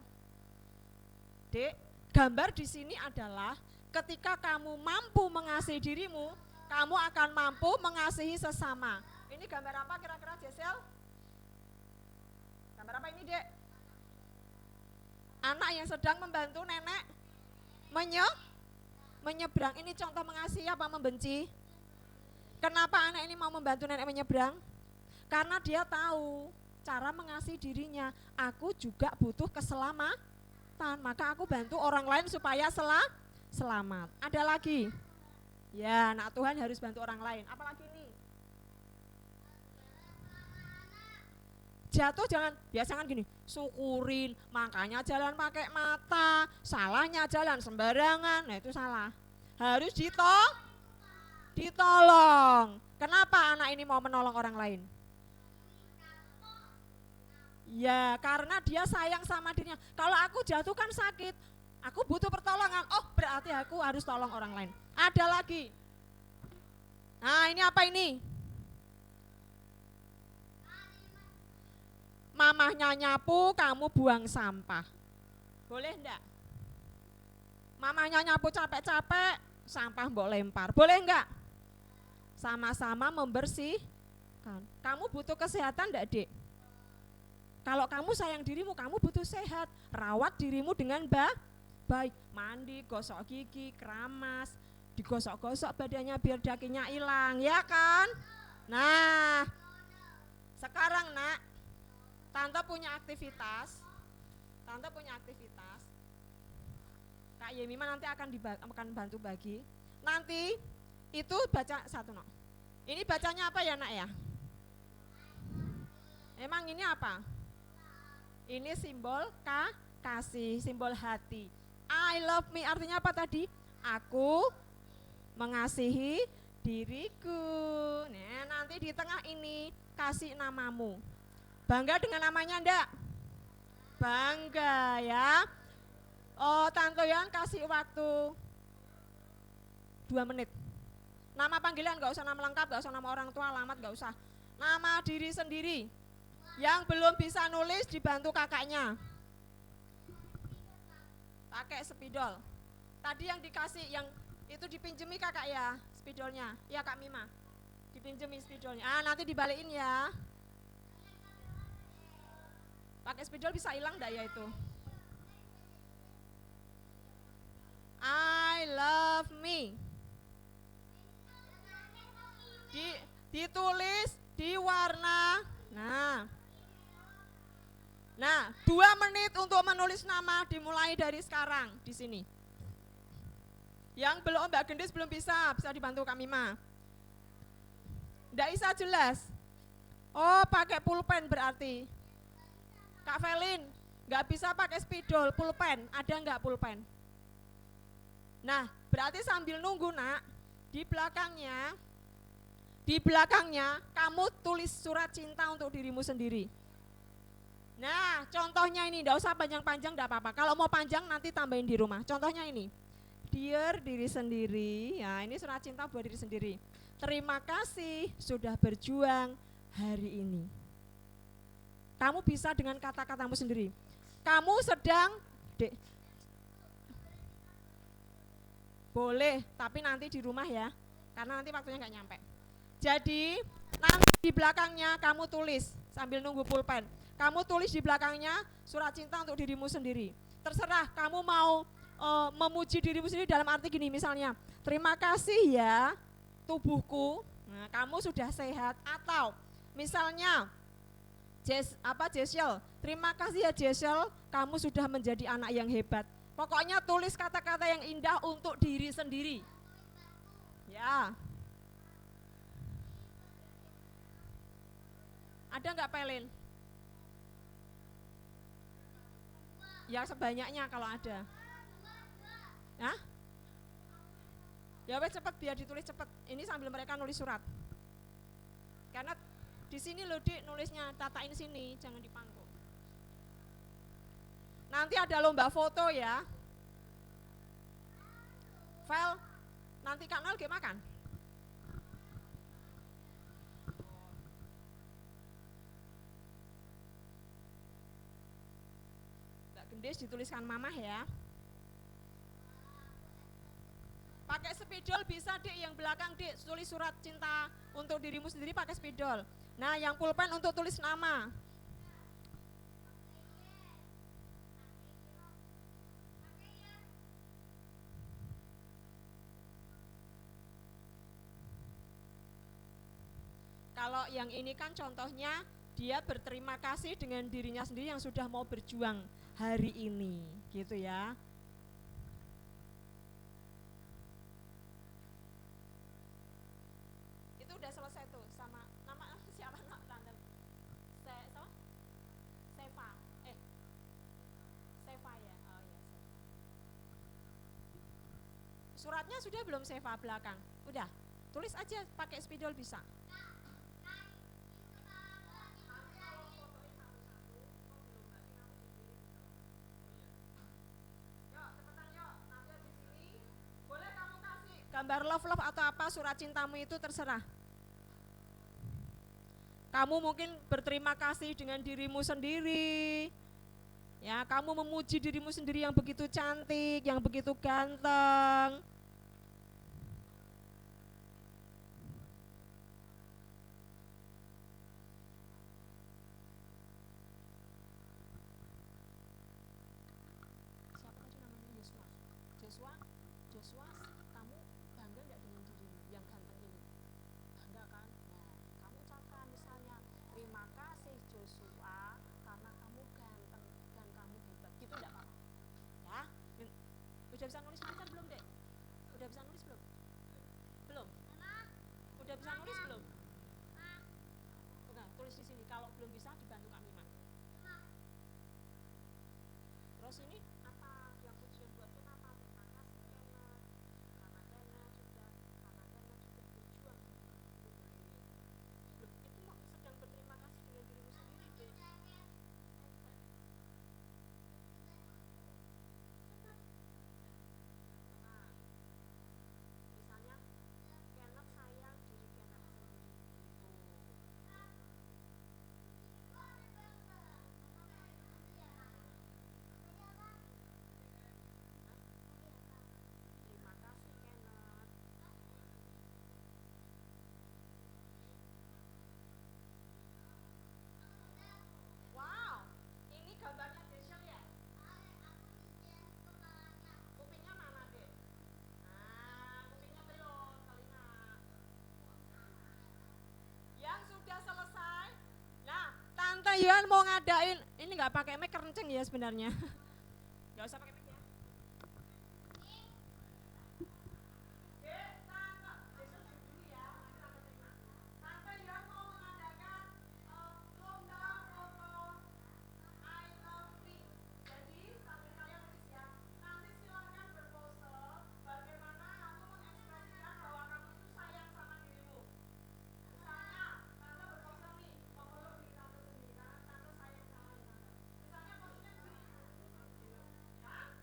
Dek, gambar di sini adalah ketika kamu mampu mengasihi dirimu, kamu akan mampu mengasihi sesama. Ini gambar apa kira-kira Jessel? Gambar apa ini Dek? Anak yang sedang membantu nenek menyeberang. Ini contoh mengasihi apa membenci? Kenapa anak ini mau membantu nenek menyeberang? Karena dia tahu cara mengasihi dirinya. Aku juga butuh keselamatan, maka aku bantu orang lain supaya selamat. Ada lagi? Ya, anak Tuhan harus bantu orang lain. Apalagi ini? Jatuh jangan gini, syukurin, makanya jalan pakai mata, salahnya jalan sembarangan, nah itu salah. Harus ditolong. Kenapa anak ini mau menolong orang lain? Ya, karena dia sayang sama dirinya. Kalau aku jatuh kan sakit, aku butuh pertolongan, berarti aku harus tolong orang lain. Ada lagi. Nah, ini apa ini? Mamahnya nyapu, kamu buang sampah. Boleh enggak? Mamahnya nyapu capek-capek, sampah mbok lempar. Boleh enggak? Sama-sama membersihkan. Kamu butuh kesehatan enggak, Dek? Kalau kamu sayang dirimu, kamu butuh sehat. Rawat dirimu dengan baik. Mandi, gosok gigi, keramas, digosok-gosok badannya biar dagingnya hilang, ya kan? Nah, sekarang Nak, Tante punya aktivitas. Kak Yemima nanti akan bantu bagi. Nanti itu baca satu, Nok. Ini bacanya apa ya nak ya? Emang ini apa? Ini simbol kasih, simbol hati. I love me artinya apa tadi? Aku mengasihi diriku. Nah, nanti di tengah ini kasih namamu. Bangga dengan namanya enggak? Bangga ya. Oh, Tante Yan kasih waktu 2 menit. Nama panggilan enggak usah nama lengkap, enggak usah nama orang tua, alamat enggak usah. Nama diri sendiri. Yang belum bisa nulis dibantu kakaknya. Pakai spidol. Tadi yang dikasih, yang itu dipinjemi kakak ya, spidolnya. Ya Kak Mima, dipinjemi spidolnya. Nanti dibalikin ya. Pakai spidol bisa hilang enggak ya itu? I love me. Ditulis di warna. Nah, 2 menit untuk menulis nama dimulai dari sekarang di sini. Yang belum Mbak Gendis belum bisa dibantu Kak Mima. Nggak bisa jelas. Oh, pakai pulpen berarti. Kak Felin, nggak bisa pakai spidol, pulpen. Ada nggak pulpen? Nah, berarti sambil nunggu nak, di belakangnya kamu tulis surat cinta untuk dirimu sendiri. Nah, contohnya ini, enggak usah panjang-panjang, enggak apa-apa. Kalau mau panjang nanti tambahin di rumah. Contohnya ini, dear diri sendiri, ya ini surat cinta buat diri sendiri. Terima kasih sudah berjuang hari ini. Kamu bisa dengan kata-katamu sendiri. Kamu sedang, boleh, tapi nanti di rumah ya, karena nanti waktunya nggak nyampe. Jadi, nanti di belakangnya kamu tulis sambil nunggu pulpen. Kamu tulis di belakangnya surat cinta untuk dirimu sendiri. Terserah kamu mau memuji dirimu sendiri dalam arti gini misalnya, terima kasih ya tubuhku, nah, kamu sudah sehat. Atau misalnya Jessel, terima kasih ya Jessel, kamu sudah menjadi anak yang hebat. Pokoknya tulis kata-kata yang indah untuk diri sendiri. Ya. Ada nggak Pelin? Ya sebanyaknya kalau ada. Hah? Ya wes cepet biar ditulis cepet. Ini sambil mereka nulis surat. Karena di sini loh Dik nulisnya, tatain sini, jangan di pangku. Nanti ada lomba foto ya. Vel, nanti Kak Nol makan? Mbak Gendis dituliskan mamah ya. Pakai spidol bisa Dik, yang belakang Dik, tulis surat cinta untuk dirimu sendiri pakai spidol. Nah yang pulpen untuk tulis nama. Kalau yang ini kan contohnya dia berterima kasih dengan dirinya sendiri yang sudah mau berjuang hari ini, gitu ya. Itu udah selesai tuh sama nama siapa nak tante? Seva? Seva ya. Oh iya. Suratnya sudah belum Seva belakang? Udah. Tulis aja pakai spidol bisa. Gambar love atau apa surat cintamu itu terserah. Kamu mungkin berterima kasih dengan dirimu sendiri. Ya, kamu memuji dirimu sendiri yang begitu cantik, yang begitu ganteng. Siapa tadi namanya? Joshua, kamu bangga nggak dengan dirimu yang ganteng ini? Bangga kan? Nah, kamu ucapkan misalnya, terima kasih Joshua karena kamu ganteng dan kamu hebat. Gitu enggak apa-apa? Ya? Udah bisa nulis lancar belum, Dek? Udah bisa nulis belum? Belum? Udah bisa nulis belum? Oke, tulis di sini. Kalau belum bisa dibantu Kak Miman. Terus ini apa yang pujian buat kita apa? Terima kasih Kenneth. Karena Kenneth juga berjuang. Loh, itu mau sedang berterima kasih dengan dirimu sendiri deh. Misalnya Kenneth sayang diri Kenneth sendiri gitu. Terima kasih Kenneth. Wow, ini gambarnya Desel ya? Kupingnya mana deh? Nah, kupingnya belum, telinga. Yang sudah selesai. Nah, Tante Yuan mau ngadain, ini nggak pakai mic kenceng ya sebenarnya. Nggak usah pakai mic ya. Tante Yuan mau mengadakan lomba foto I love me. Jadi sambil kalian tulis ya, nanti silakan berpose bagaimana kamu mengekspresikan bahwa kamu itu sayang sama dirimu. Misalnya, tante berpose nih, memeluk diri tante sendiri karena tante sayang sama diri tante. Misalnya posenya begini. Hah?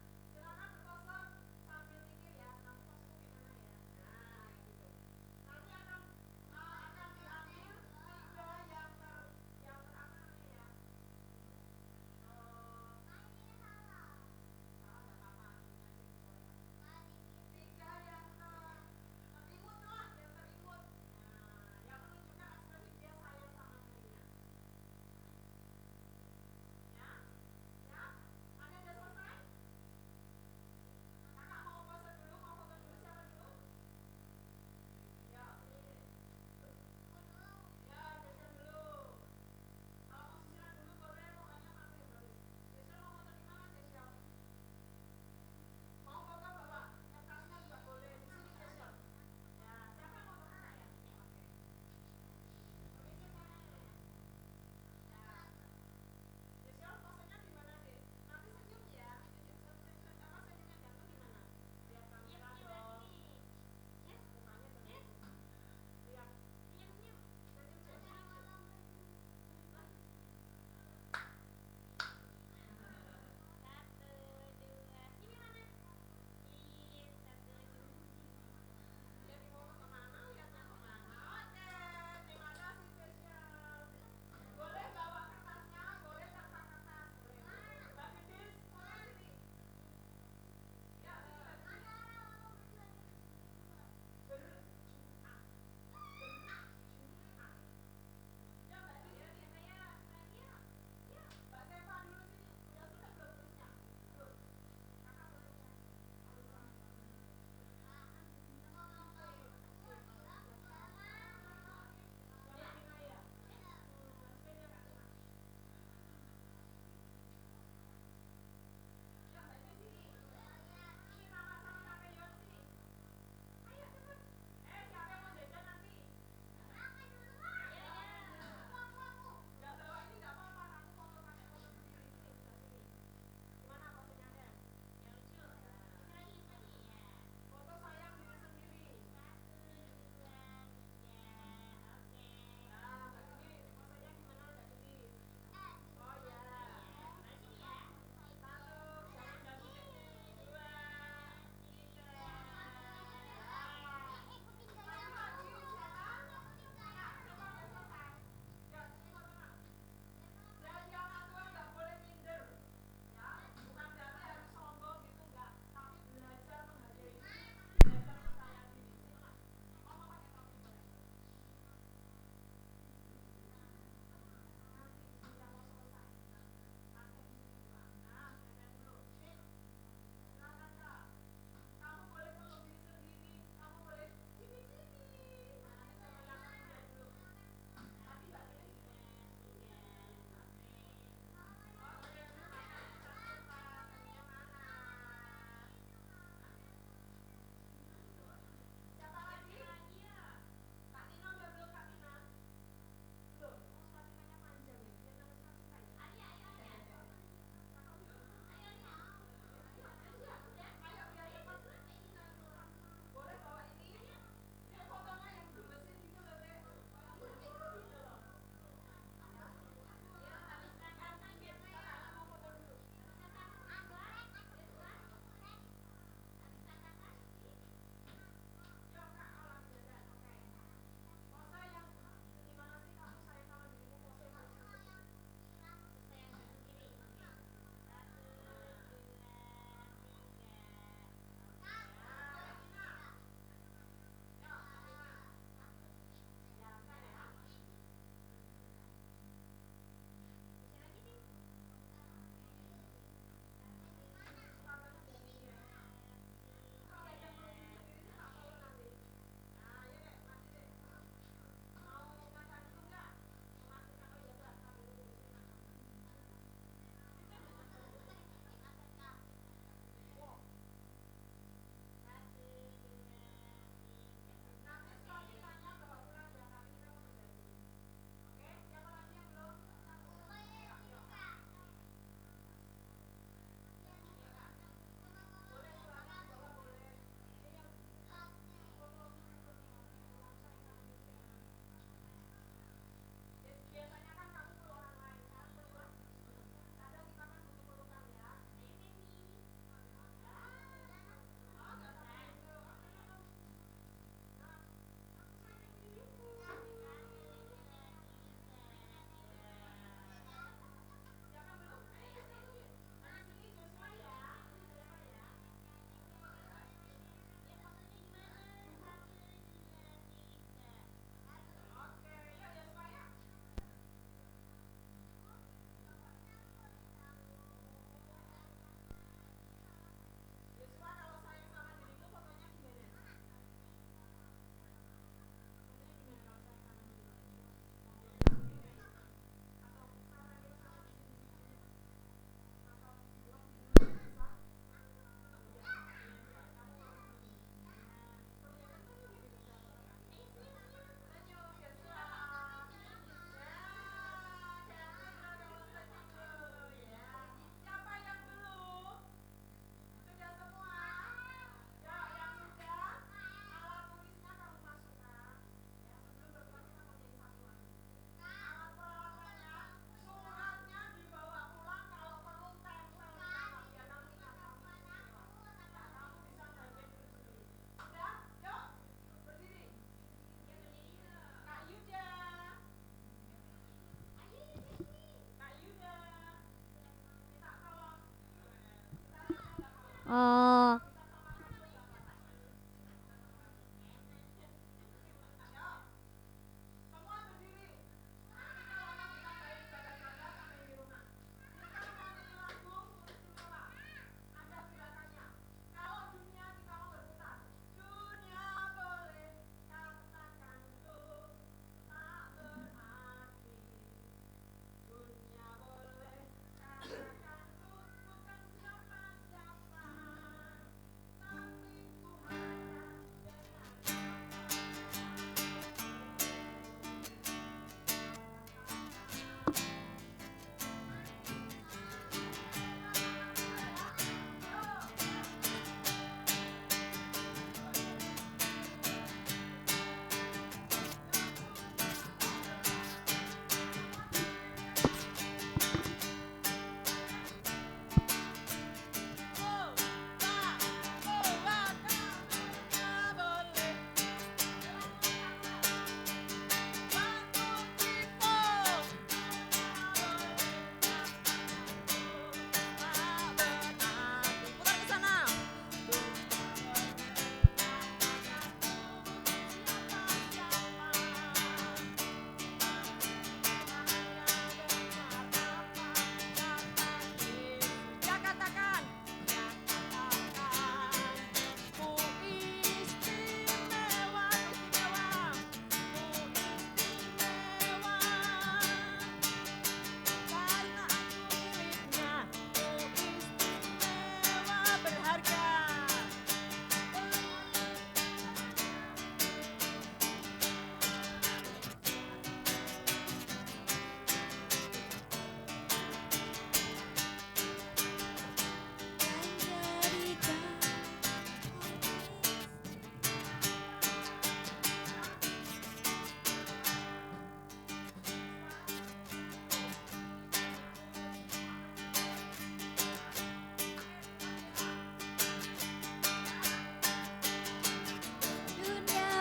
Oh.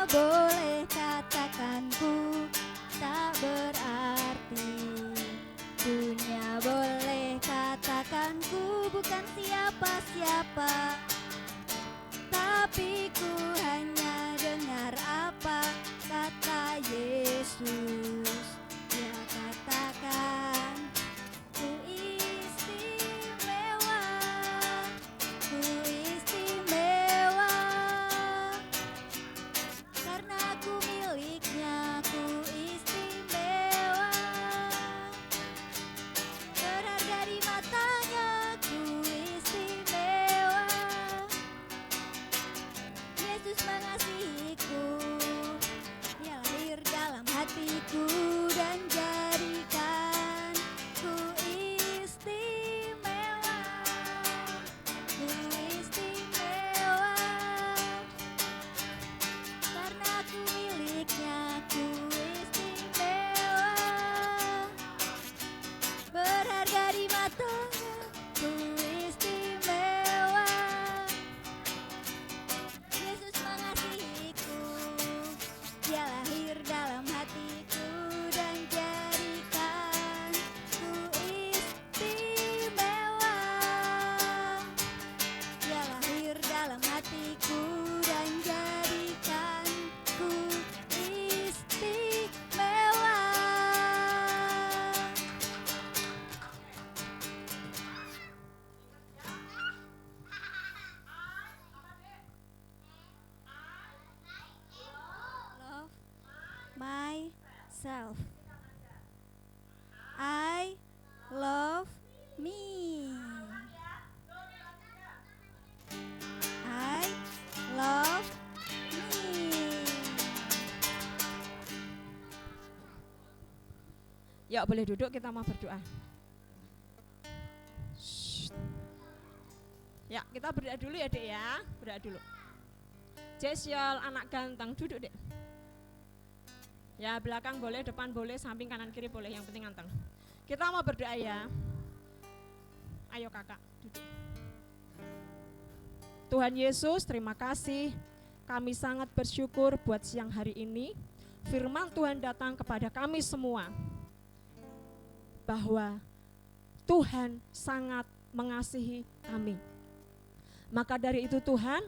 Boleh katakan ku tak berarti. Dunia boleh katakan ku bukan siapa-siapa, tapi ku hanya dengar apa kata Yesus. Dia katakan ku istimewa, ku istimewa. Karena ku miliknya, ku istimewa. Berharga di matanya, ku istimewa. Yesus mengasihiku, Dia lahir dalam hatiku dan jadikan ku istimewa. Ku istimewa. Karena ku miliknya, ku istimewa. Berharga di matanya, ku istimewa. Yesus mengasihiku, Dia lahir dalam hatiku dan jadikan ku istimewa. Dia lahir dalam hatiku dan jadikan ku istimewa. Love myself. I love me. I love me. Yuk boleh duduk, kita mau berdoa. Shh. Ya kita berdoa dulu ya dek ya, berdoa dulu. Jesiol anak ganteng, duduk dek. Ya belakang boleh, depan boleh, samping kanan kiri boleh, yang penting ganteng. Kita mau berdoa ya. Ayo kakak, duduk. Tuhan Yesus, terima kasih. Kami sangat bersyukur buat siang hari ini. Firman Tuhan datang kepada kami semua. Bahwa Tuhan sangat mengasihi kami. Maka dari itu Tuhan,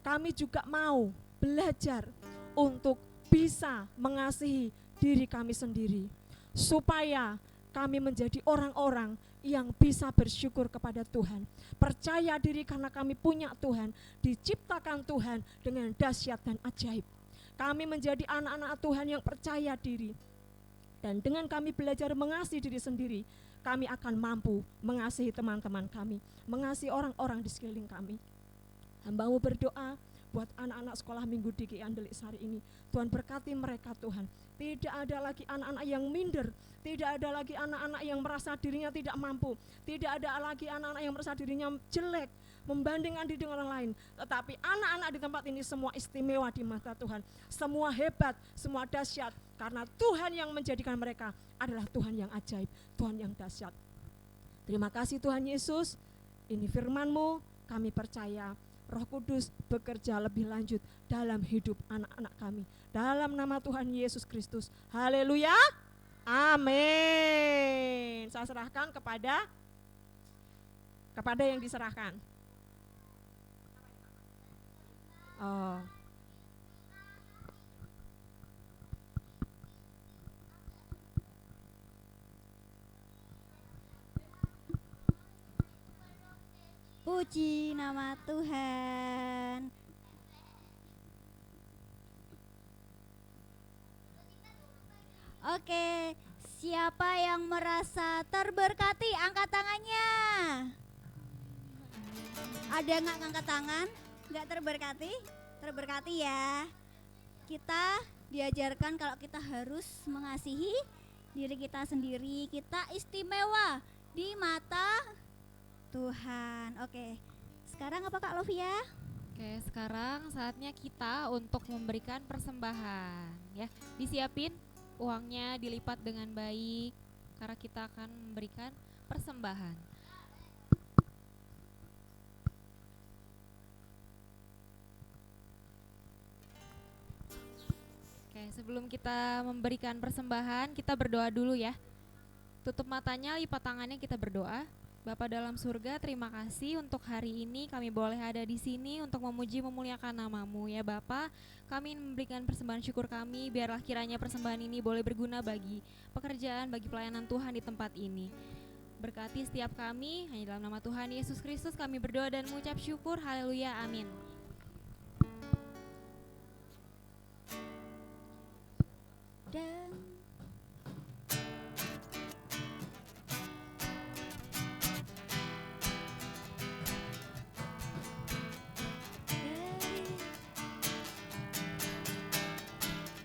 kami juga mau belajar untuk bisa mengasihi diri kami sendiri, supaya kami menjadi orang-orang yang bisa bersyukur kepada Tuhan, percaya diri karena kami punya Tuhan, diciptakan Tuhan dengan dahsyat dan ajaib. Kami menjadi anak-anak Tuhan yang percaya diri, dan dengan kami belajar mengasihi diri sendiri, kami akan mampu mengasihi teman-teman kami, mengasihi orang-orang di sekeliling kami. Hamba-Mu berdoa buat anak-anak sekolah minggu di GI Andelik Sari ini. Tuhan berkati mereka Tuhan. Tidak ada lagi anak-anak yang minder, tidak ada lagi anak-anak yang merasa dirinya tidak mampu, tidak ada lagi anak-anak yang merasa dirinya jelek, membandingkan diri dengan orang lain. Tetapi anak-anak di tempat ini semua istimewa di mata Tuhan, semua hebat, semua dahsyat, karena Tuhan yang menjadikan mereka adalah Tuhan yang ajaib, Tuhan yang dahsyat. Terima kasih Tuhan Yesus, ini firman-Mu, kami percaya Roh Kudus bekerja lebih lanjut dalam hidup anak-anak kami. Dalam nama Tuhan Yesus Kristus. Haleluya. Amin. Saya serahkan kepada yang diserahkan. Oh. Puji nama Tuhan. Oke, siapa yang merasa terberkati angkat tangannya. Ada nggak angkat tangan? Nggak terberkati? Terberkati ya. Kita diajarkan kalau kita harus mengasihi diri kita sendiri. Kita istimewa di mata Tuhan. Oke, sekarang apa Kak Lovia? Oke, sekarang saatnya kita untuk memberikan persembahan ya. Disiapin uangnya, dilipat dengan baik karena kita akan memberikan persembahan. Oke, sebelum kita memberikan persembahan, kita berdoa dulu ya. Tutup matanya, lipat tangannya, kita berdoa. Bapa dalam surga, terima kasih untuk hari ini kami boleh ada di sini untuk memuji memuliakan nama-Mu ya Bapa. Kami memberikan persembahan syukur kami, biarlah kiranya persembahan ini boleh berguna bagi pekerjaan, bagi pelayanan Tuhan di tempat ini. Berkati setiap kami, hanya dalam nama Tuhan Yesus Kristus kami berdoa dan mengucap syukur. Haleluya, amin. Dan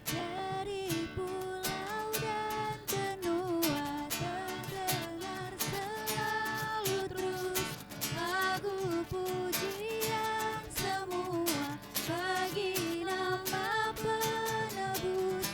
dari pulau dan benua terdengar selalu terus lagu pujian semua bagi nama penebus.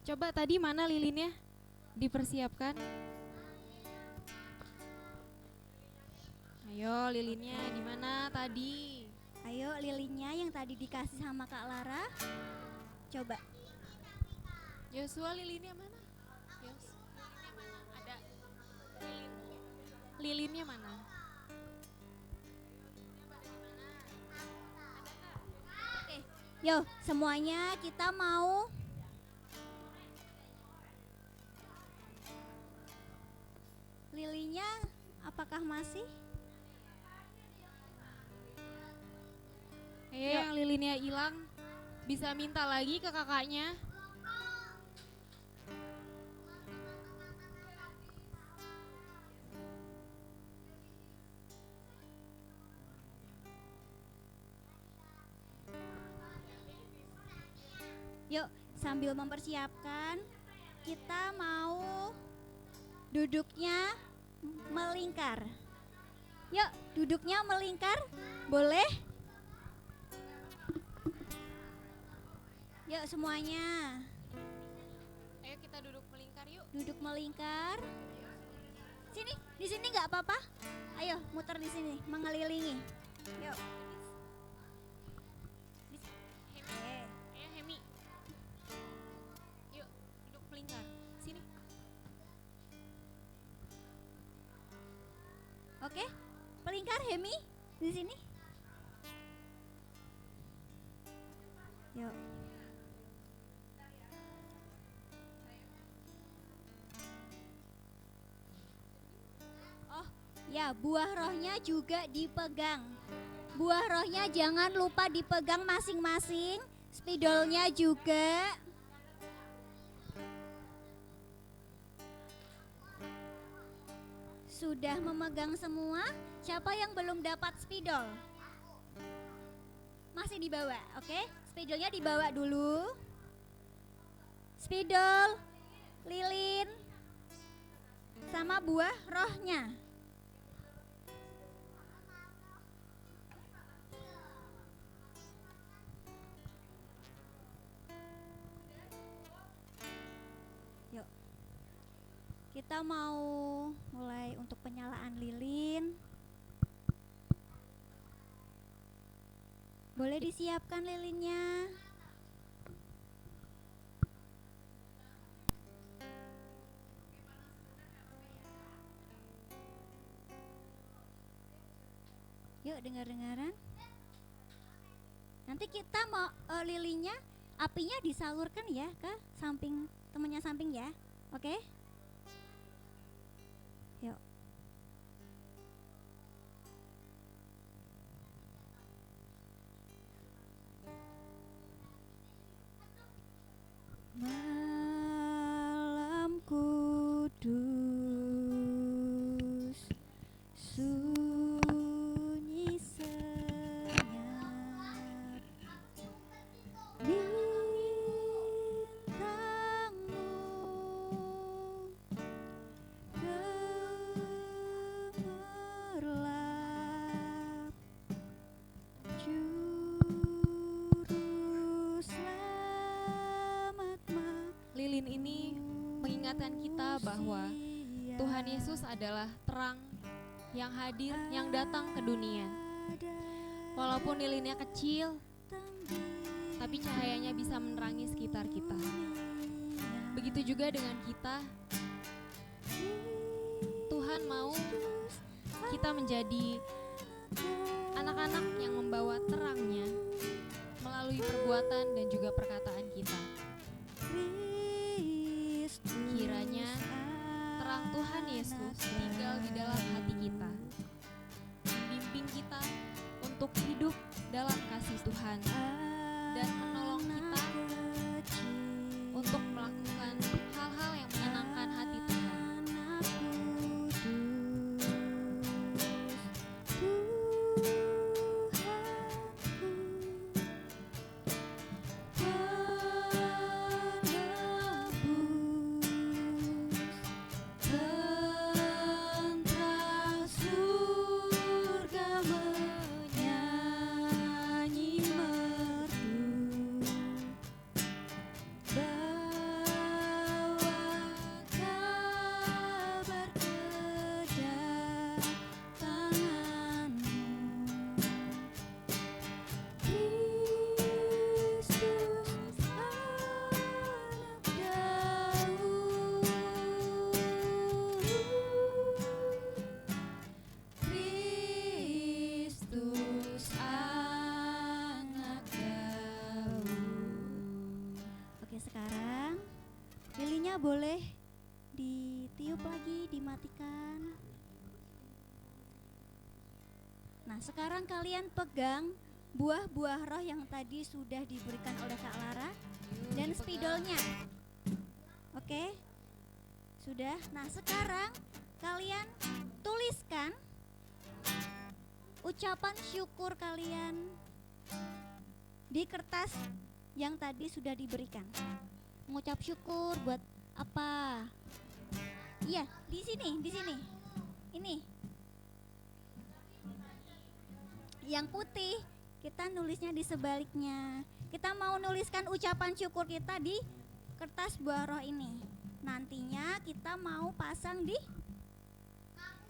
Coba tadi mana lilinnya? Dipersiapkan. Ayo lilinnya di mana tadi? Ayo lilinnya yang tadi dikasih sama Kak Lara. Coba. Yosua lilinnya mana? Lilinnya mana? Ada lilin. Lilinnya mana? Oke, yuk semuanya kita mau lilinnya apakah masih? Ayo yang lilinnya hilang bisa minta lagi ke kakaknya. Yuk, sambil mempersiapkan, kita mau duduknya melingkar. Yuk, duduknya melingkar. Boleh? Yuk semuanya. Ayo kita duduk melingkar yuk. Duduk melingkar. Sini, di sini nggak apa-apa. Ayo, muter di sini, mengelilingi. Yuk. Ayo Hemi. Yuk, duduk melingkar. Sini. Oke, pelingkar Hemi di sini. Yuk. Oh, ya buah rohnya juga dipegang. Buah rohnya jangan lupa dipegang masing-masing. Spidolnya juga. Sudah memegang semua? Siapa yang belum dapat spidol? Masih dibawa, oke? Spidolnya dibawa dulu. Spidol, lilin, sama buah rohnya. Yuk, kita mau mulai untuk penyalaan lilin. Boleh disiapkan lilinnya. Yuk dengar-dengaran. Nanti kita mau lilinnya, apinya disalurkan ya ke samping temannya samping ya. Oke? Yuk. Malam kudus, sunyi senyap, bintangmu gemerlap, juru selamat Lilin ini mengingatkan kita bahwa Tuhan Yesus adalah terang yang hadir, yang datang ke dunia. Walaupun lilinnya kecil, tapi cahayanya bisa menerangi sekitar kita. Begitu juga dengan kita. Tuhan mau kita menjadi anak-anak yang membawa terangnya melalui perbuatan dan juga perkataan kita. Kiranya terang Tuhan Yesus tinggal di dalam hati kita, membimbing kita untuk hidup dalam kasih Tuhan dan menolong kita untuk melakukan hal-hal yang menyenangkan hati Tuhan. Oke, sekarang lilinnya boleh ditiup lagi, dimatikan. Nah, sekarang kalian pegang buah-buah roh yang tadi sudah diberikan oleh Kak Lara dan spidolnya. Oke? Sudah. Nah, sekarang kalian tuliskan ucapan syukur kalian di kertas yang tadi sudah diberikan. Mengucap syukur buat apa? Iya, di sini, di sini. Ini. Yang putih, kita nulisnya di sebaliknya. Kita mau nuliskan ucapan syukur kita di kertas buah roh ini. Nantinya kita mau pasang di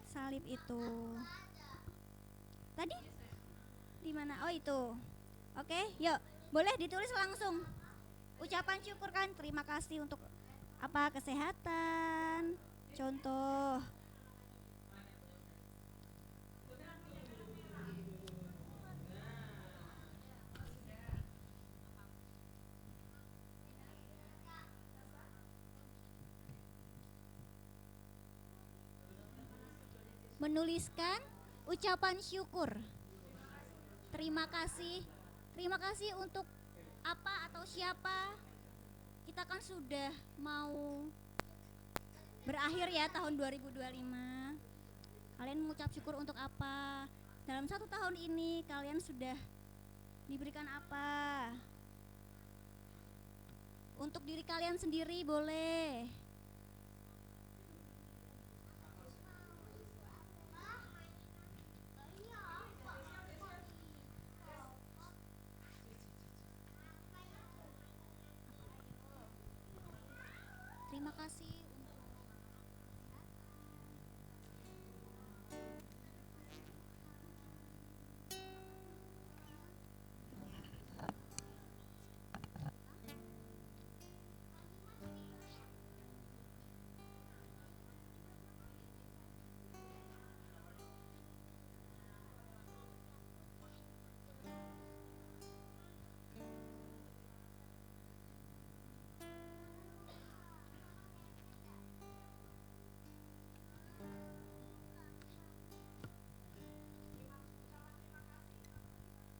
salib itu. Tadi di mana? Oh itu. Oke, yuk. Boleh ditulis langsung. Ucapan syukur kan, terima kasih untuk apa? Kesehatan. Contoh. Menuliskan ucapan syukur. Terima kasih. Terima kasih untuk apa atau siapa. Kita kan sudah mau berakhir ya tahun 2025. Kalian mengucap syukur untuk apa? Dalam 1 tahun ini kalian sudah diberikan apa? Untuk diri kalian sendiri boleh. Terima kasih untuk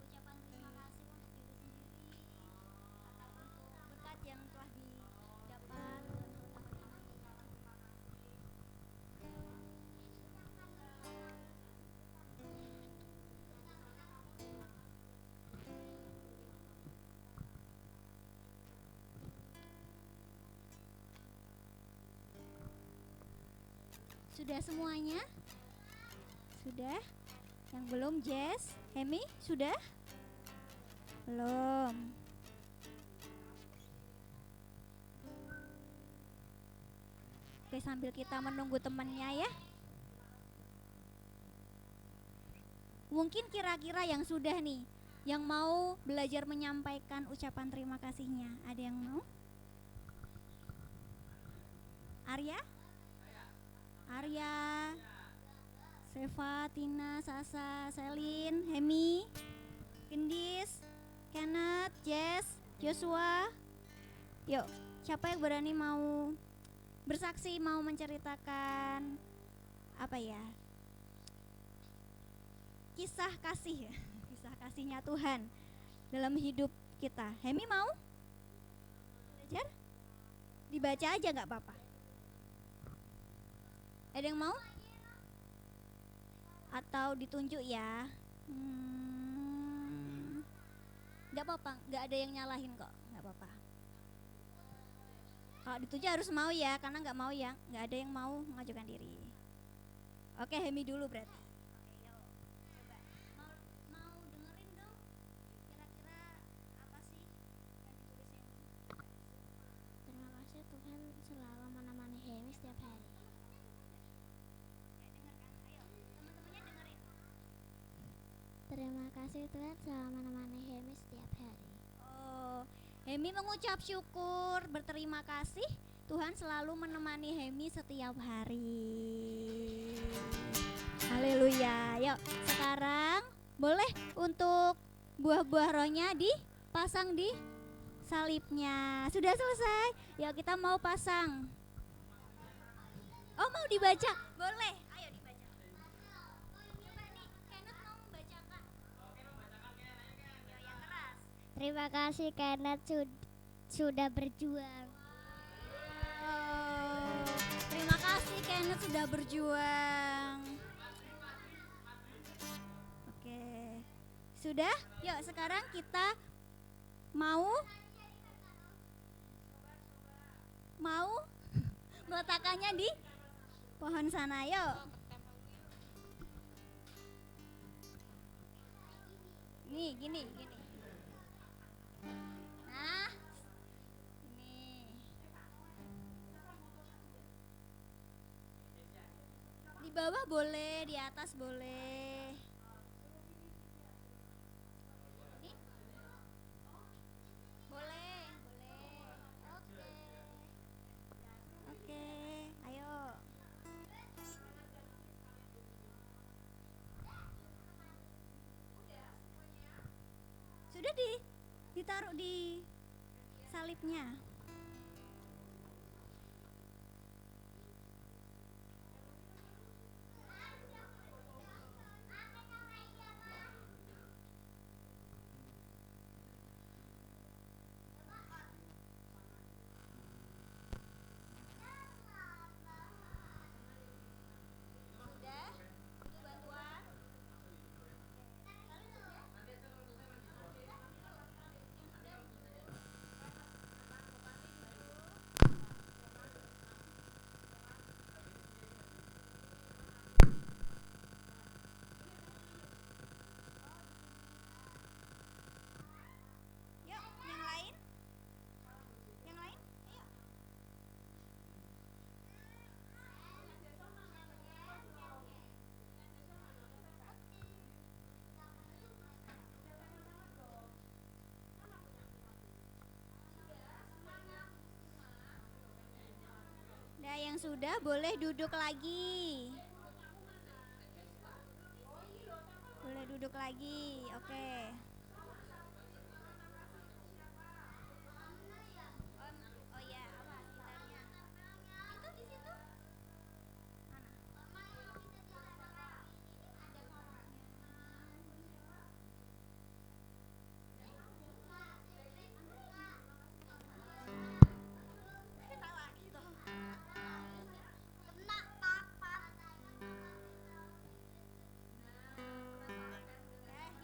ucapan terima kasih untuk diri sendiri atau untuk berkat yang telah didapat. Sudah semuanya? Sudah? Yang belum Jess? Hemi? Sudah? Belum. Oke, sambil kita menunggu temannya ya. Mungkin kira-kira yang sudah nih, yang mau belajar menyampaikan ucapan terima kasihnya. Ada yang mau? Arya? Arya, Seva, Tina, Sasa, Selin, Hemi, Kendis, Kenneth, Jess, Joshua. Yuk, siapa yang berani mau bersaksi, mau menceritakan apa ya? Kisah kasih, kisah kasihnya Tuhan dalam hidup kita. Hemi mau? Belajar? Dibaca aja nggak apa-apa. Ada yang mau? Atau ditunjuk ya? Nggak apa-apa, nggak ada yang nyalahin kok, nggak apa-apa. Kalau ditunjuk harus mau ya, karena nggak mau ya, nggak ada yang mau mengajukan diri. Oke, Hemi dulu berarti. Oke, yuk, coba. Mau dengerin dong? Kira-kira apa sih yang ditulis Hemi? Terima kasih Tuhan selalu menemani Hemi setiap hari. Terima kasih Tuhan selalu menemani Hemi setiap hari. Oh, Hemi mengucap syukur, berterima kasih Tuhan selalu menemani Hemi setiap hari. Haleluya. Yuk, sekarang boleh untuk buah-buah rohnya dipasang di salibnya. Sudah selesai? Yuk kita mau pasang. Oh, mau dibaca? Boleh. Ayo dibaca. Coba nih, Kenneth mau membacakan. Yuk, yang keras. Terima kasih Kenneth sudah berjuang. Oh, terima kasih Kenneth sudah berjuang. Oke, sudah? Yuk sekarang kita mau Letakkannya di pohon sana, yuk. Nih, gini. Nah, ini. Di bawah boleh, di atas boleh. Ini? Boleh. Oke, ayo. Sudah ditaruh di salibnya. Sudah? Butuh bantuan? Yuk, yang lain? Yang lain? Ayo. Nah, yang sudah boleh duduk lagi. Boleh duduk lagi. Oke. Oh ya, apa gitarnya? Itu di situ. Mana? Kita lagi toh. Kena papat.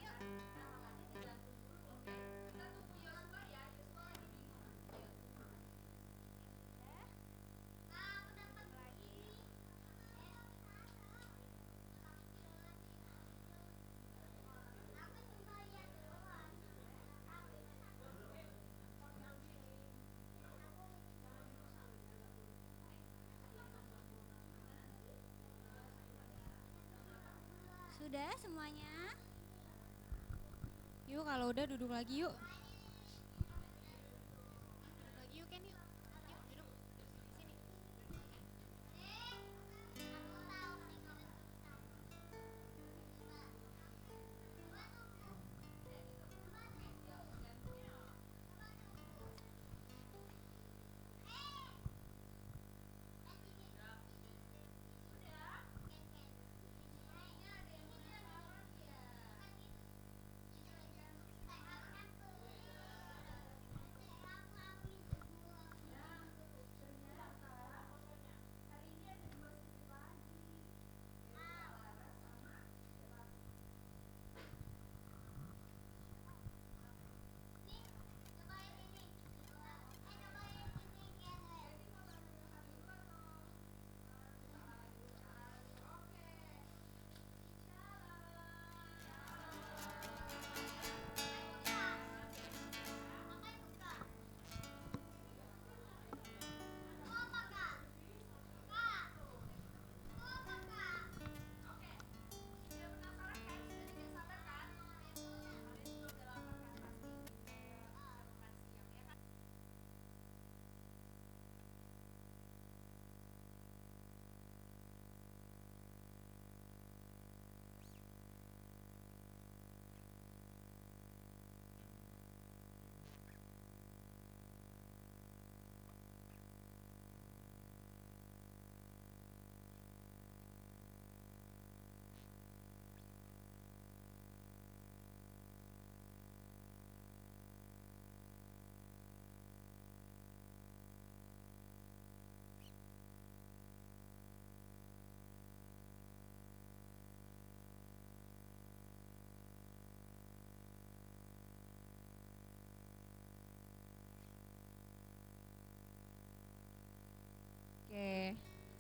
Yuk. Sudah semuanya? Yuk kalau udah duduk lagi yuk. Duduk lagi yuk Ken yuk. Yuk duduk. Sini.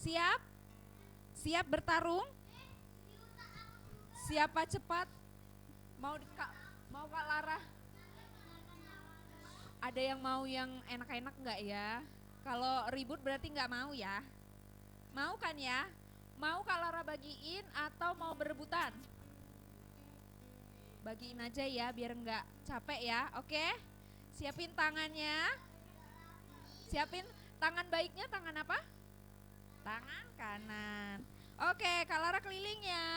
Siap? Siap bertarung? Siapa cepat? Mau Kak Lara? Ada yang mau yang enak-enak enggak ya? Kalau ribut berarti enggak mau ya? Mau kan ya? Mau Kak Lara bagiin atau mau berebutan? Bagiin aja ya biar enggak capek ya, oke? Siapin tangannya. Siapin tangan baiknya, tangan apa? Tangan kanan. Oke, Kak Lara keliling ya.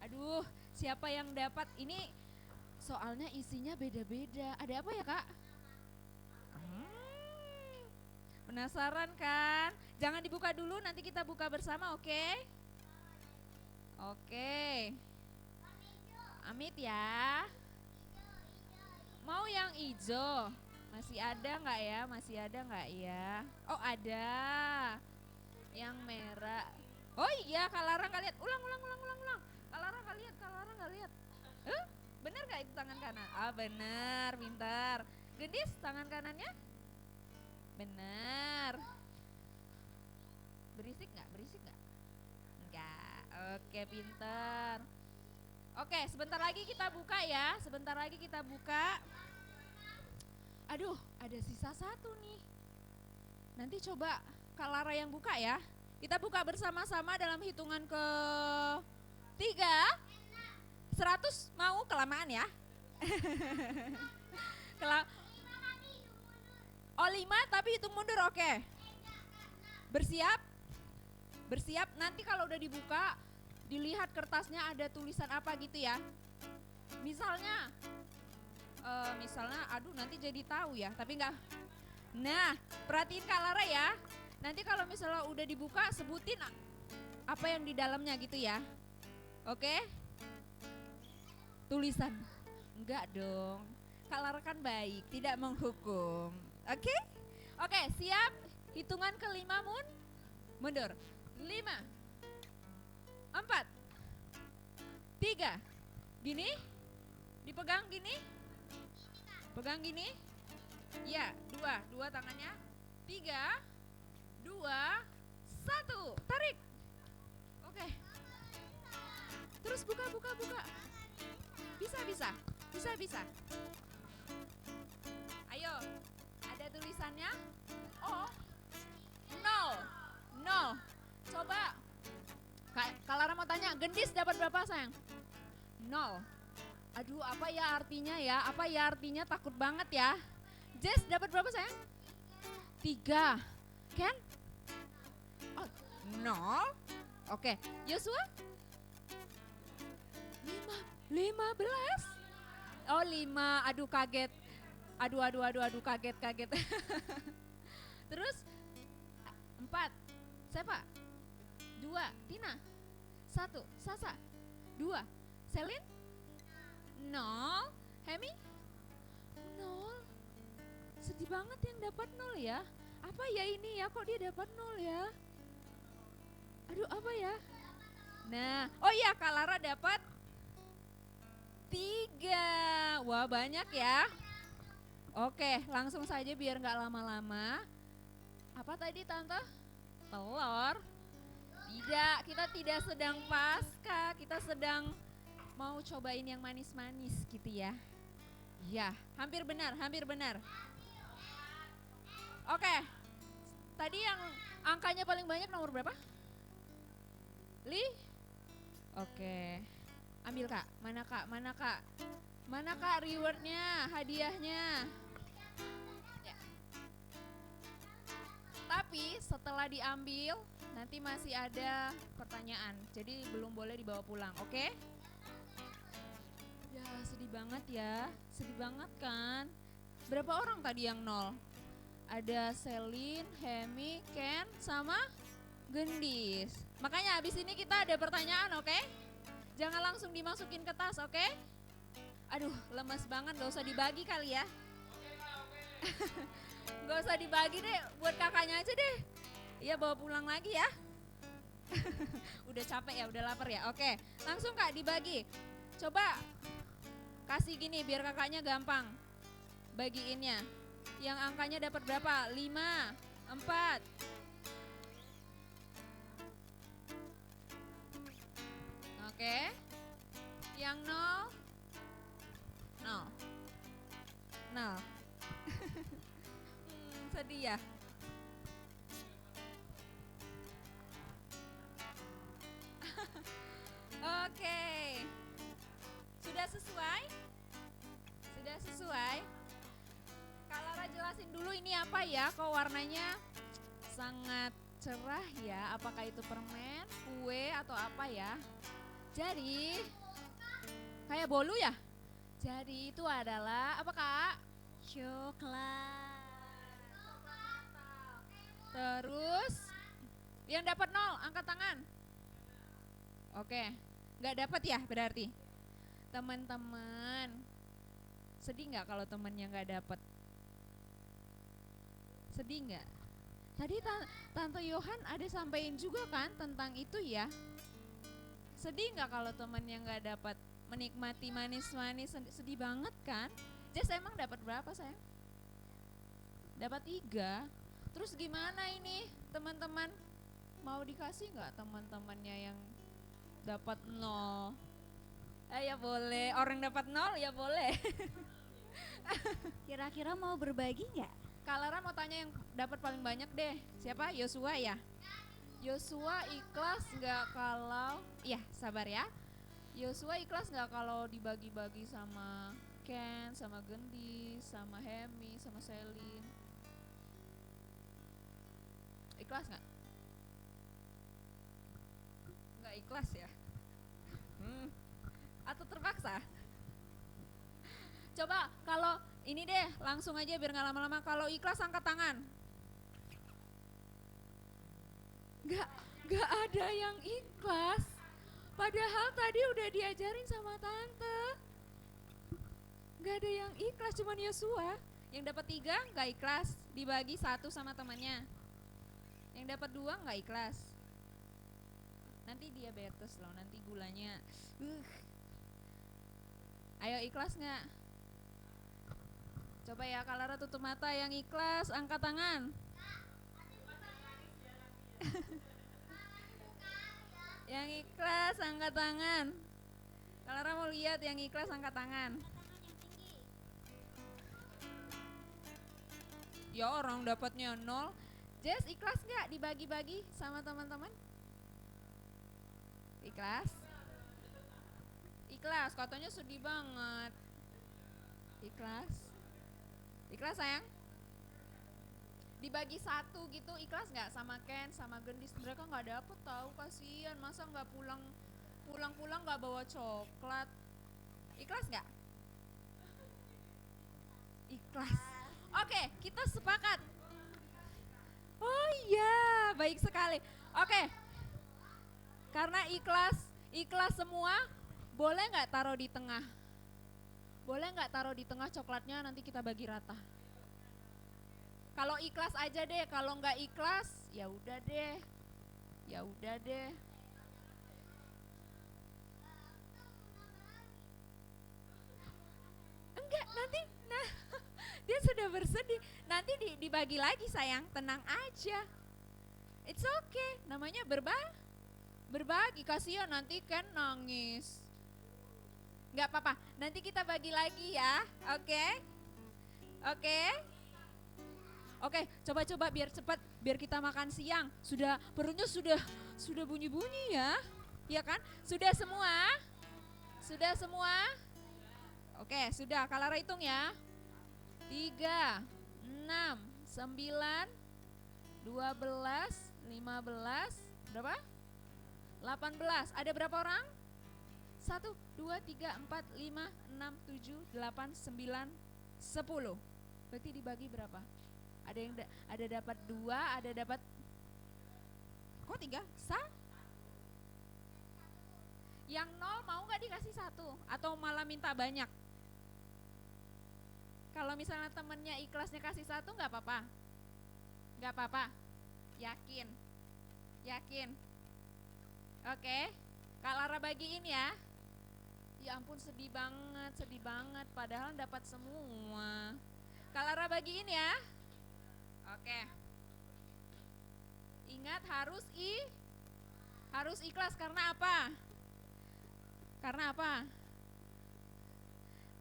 Aduh, siapa yang dapat? Ini soalnya isinya beda-beda. Ada apa ya, Kak? Penasaran kan? Jangan dibuka dulu, nanti kita buka bersama, oke? Oke. Amit ya. Mau yang hijau? Masih ada nggak ya? Masih ada nggak ya? Oh ada. Yang merah. Oh iya, Kak Lara nggak lihat. Ulang. Kak Lara nggak lihat. Bener nggak itu tangan kanan? Ah bener, pintar. Gendis tangan kanannya? Bener. Berisik nggak? Enggak. Oke, pintar. Oke, sebentar lagi kita buka ya. Aduh, ada sisa satu nih. Nanti coba Kak Lara yang buka ya. Kita buka bersama-sama dalam hitungan ke 3. 100 mau kelamaan ya. Oh 5 tapi hitung mundur, oke. Bersiap, nanti kalau udah dibuka dilihat kertasnya ada tulisan apa gitu ya. Misalnya, aduh nanti jadi tahu ya, tapi enggak. Nah, perhatiin Kak Lara ya. Nanti kalau misalnya udah dibuka sebutin apa yang di dalamnya gitu ya. Oke? Tulisan. Enggak dong. Kak Lara kan baik, tidak menghukum. Oke? Oke, siap? Hitungan ke-5 mundur. 5 4 3 gini, dipegang gini, pegang gini, ya 2 tangannya, 3 2 1 tarik, oke, terus buka, bisa, ayo, ada tulisannya, oh, 0, coba. Kak Lara mau tanya, Gendis dapat berapa sayang? 0. Aduh apa ya artinya takut banget ya. Jess dapat berapa sayang? 3. Ken? Oh, 0. Oke, Yosua? 15. Oh 5, aduh kaget. Aduh kaget. Terus 4. Siapa? 2, Tina. 1, Sasa. 2, Selin. 0, Hemi. 0. Sedih banget yang dapat 0 ya. Apa ya ini ya, kok dia dapat 0 ya? Aduh apa ya? Nah, oh iya Kak Lara dapat 3. Wah banyak ya. Oke, langsung saja biar nggak lama-lama. Apa tadi Tante? Telur. Tidak, kita tidak sedang pasca, kita sedang mau cobain yang manis-manis gitu ya. Ya, hampir benar. Oke, tadi yang angkanya paling banyak nomor berapa? Oke, ambil Kak, mana Kak rewardnya, hadiahnya. Ya. Tapi setelah diambil, nanti masih ada pertanyaan, jadi belum boleh dibawa pulang, oke? Ya sedih banget kan? Berapa orang tadi yang 0? Ada Selin, Hemi, Ken, sama Gendis. Makanya abis ini kita ada pertanyaan, oke? Jangan langsung dimasukin ke tas, oke? Aduh lemes banget, gak usah dibagi kali ya. Gak usah dibagi deh, buat kakaknya aja deh. Iya bawa pulang lagi ya. Udah capek ya, udah lapar ya. Oke, langsung Kak dibagi. Coba kasih gini biar kakaknya gampang bagiinnya. Yang angkanya dapat berapa? 5, 4, Oke. Yang nol? Nol. Nol. Sedih ya? Oke. Sudah sesuai? Sudah sesuai? Kak Lara jelasin dulu ini apa ya? Kok warnanya sangat cerah ya? Apakah itu permen, kue, atau apa ya? Jadi, kayak bolu ya? Jadi itu adalah apa Kak? Coklat. Terus, yang dapat nol, angkat tangan. Oke, nggak dapat ya berarti. Teman-teman, sedih nggak kalau temennya nggak dapat? Sedih nggak? Tadi Tante Yohan ada sampein juga kan tentang itu ya. Sedih nggak kalau temennya nggak dapat menikmati manis-manis? Sedih banget kan? Jess emang dapat berapa sayang? Dapat 3. Terus gimana ini teman-teman? Mau dikasih nggak teman-temannya yang dapat 0? Ya boleh, orang dapat 0 ya boleh. Kira-kira mau berbagi nggak? Kak Lara mau tanya yang dapat paling banyak deh. Siapa? Yosua ya? Yosua ikhlas nggak kalau, ya sabar ya. Yosua ikhlas nggak kalau dibagi-bagi sama Ken, sama Gendis, sama Hemi, sama Selin? Ikhlas nggak? Nggak ikhlas ya? Atau terpaksa? Coba kalau ini deh langsung aja biar nggak lama-lama. Kalau ikhlas angkat tangan. Nggak ada yang ikhlas. Padahal tadi udah diajarin sama tante. Nggak ada yang ikhlas, cuman Yosua. Yang dapat 3 nggak ikhlas, dibagi 1 sama temannya. Yang dapat 2 nggak ikhlas. Nanti diabetes loh, nanti gulanya. Ayo ikhlas nggak? Coba ya Kak Lara tutup mata, yang ikhlas angkat tangan. Yang ikhlas angkat tangan. Kak Lara mau lihat yang ikhlas angkat tangan. Ya orang dapatnya 0. Jess ikhlas nggak dibagi-bagi sama teman-teman? Ikhlas? Ikhlas, katanya sedih banget. Ikhlas? Ikhlas sayang? Dibagi 1 gitu ikhlas nggak sama Ken, sama Gendis? Mereka nggak dapet tahu, kasihan. Masa nggak pulang nggak bawa coklat? Ikhlas nggak? Ikhlas. Oke, kita sepakat. Oh iya, baik sekali. Oke, karena ikhlas semua, boleh nggak taruh di tengah? Boleh nggak taruh di tengah coklatnya, nanti kita bagi rata. Kalau ikhlas aja deh, kalau nggak ikhlas, ya udah deh, ya udah deh. Enggak, nanti, nah, dia sudah bersedih. Nanti dibagi lagi sayang, tenang aja. It's okay, namanya berbagi, kasihan nanti kan nangis. Nggak apa-apa, nanti kita bagi lagi ya, oke? Oke? Oke, coba-coba biar cepat, biar kita makan siang. Perutnya sudah bunyi-bunyi ya, ya kan? Sudah semua? Sudah semua? Oke, sudah. Kak Lara hitung ya. 3, 6, 9, 12, 15, berapa? 18. Ada berapa orang? 1, 2, 3, 4, 5, 6, 7, 8, 9, 10. Berarti dibagi berapa? Ada yang ada dapat 2, ada dapat kok 3? Yang 0 mau nggak dikasih 1 atau malah minta banyak? Kalau misalnya temennya ikhlasnya kasih 1 nggak apa-apa? Nggak apa-apa? Yakin? Yakin? Oke, Kak Lara bagiin ya. Ya ampun sedih banget, padahal dapat semua. Kak Lara bagiin ya. Oke. Ingat harus ikhlas karena apa? Karena apa?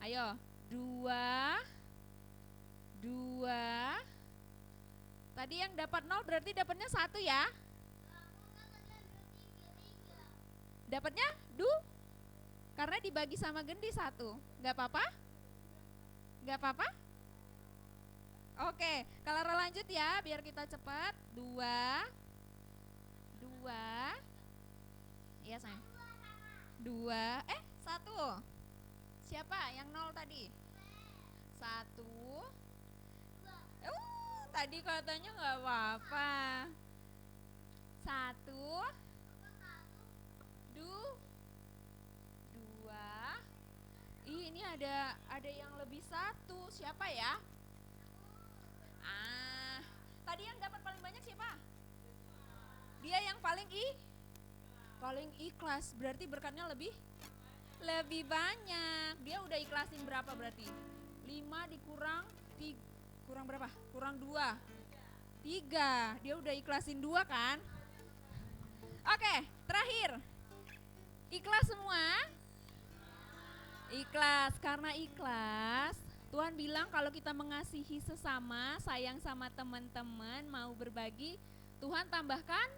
Ayo, 2. Tadi yang dapat 0 berarti dapatnya 1 ya? Dapatnya karena dibagi sama Gendi 1. Gak apa-apa? Gak apa-apa? Oke, kalau lanjut ya, biar kita cepat. 2. Iya sayang. 2, 1. Siapa yang 0 tadi? 1. Tadi katanya nggak apa-apa. 1, 2. Ini ada yang lebih 1. Siapa ya? Tadi yang dapat paling banyak siapa? Dia yang paling ikhlas. Berarti berkatnya lebih banyak. Dia udah ikhlasin berapa berarti? 5 dikurang 3, kurang berapa? Kurang 2. 3. Dia udah ikhlasin 2 kan? Oke, terakhir. Ikhlas semua? Ikhlas. Karena ikhlas, Tuhan bilang kalau kita mengasihi sesama, sayang sama teman-teman, mau berbagi, Tuhan tambahkan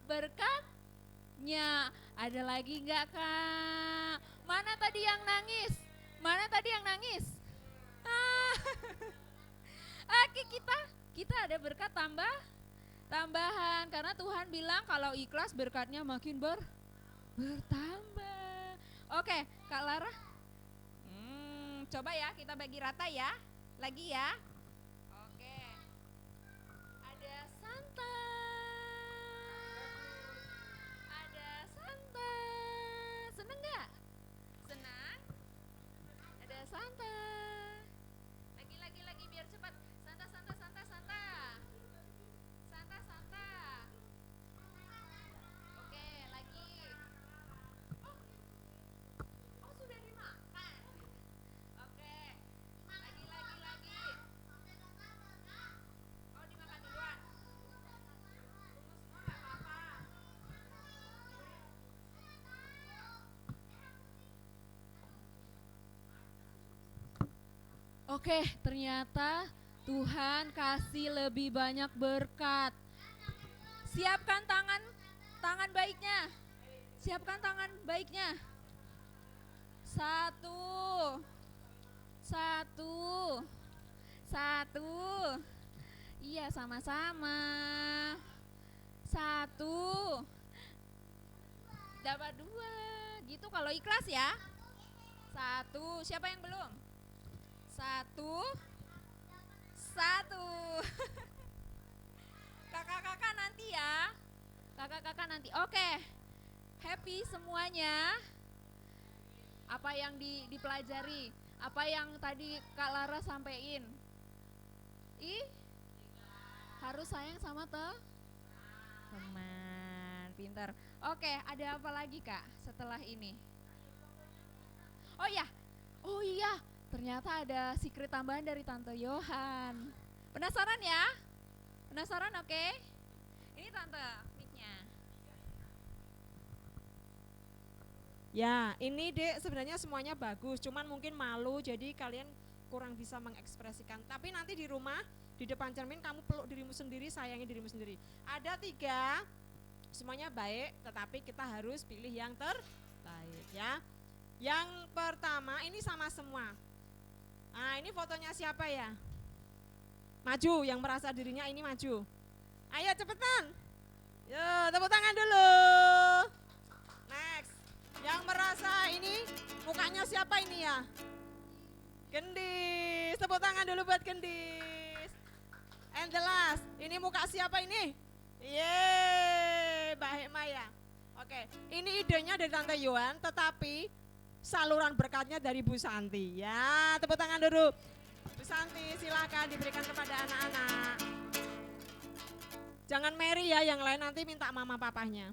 berkatnya. Ada lagi enggak, Kak? Mana tadi yang nangis? Oke, kita ada berkat tambahan karena Tuhan bilang kalau ikhlas berkatnya makin bertambah. Oke, Kak Lara. Coba ya kita bagi rata ya. Lagi ya. Oke. Ada Santa. Seneng gak? Senang? Ada Santa. Lagi biar cepat. Santa. Oke, lagi. Oh sudah dimakan. Oke. Lagi. Oh dimakan duluan. Tunggu semua gak apa-apa. Oke, ternyata Tuhan kasih lebih banyak berkat. Siapkan tangan baiknya. 1. Iya, sama-sama. 1. Dapat 2. Gitu kalau ikhlas ya. 1. Siapa yang belum? 1. Kakak-kakak nanti ya. Oke. Happy semuanya. Apa yang dipelajari? Apa yang tadi Kak Lara sampein? Harus sayang sama teman. Pintar. Oke, ada apa lagi Kak setelah ini? Oh iya, ternyata ada secret tambahan dari Tante Yohan. Penasaran ya? Oke? Ini Tante, mic-nya. Ya, ini Dek sebenarnya semuanya bagus, cuman mungkin malu jadi kalian kurang bisa mengekspresikan. Tapi nanti di rumah, di depan cermin kamu peluk dirimu sendiri, sayangi dirimu sendiri. Ada 3, semuanya baik, tetapi kita harus pilih yang terbaik ya. Yang pertama ini sama semua. Nah ini fotonya siapa ya? Maju, yang merasa dirinya ini maju. Ayo cepetan. Yo, tepuk tangan dulu. Next. Yang merasa ini mukanya siapa ini ya? Gendis, tepuk tangan dulu buat Gendis. And the last, ini muka siapa ini? Yeay, Mbak Hekma ya. Oke, ini idenya dari Tante Yohan, tetapi saluran berkatnya dari Bu Santi. Ya, tepuk tangan dulu. Bu Santi, silakan diberikan kepada anak-anak. Jangan Mary ya, yang lain nanti minta mama papahnya.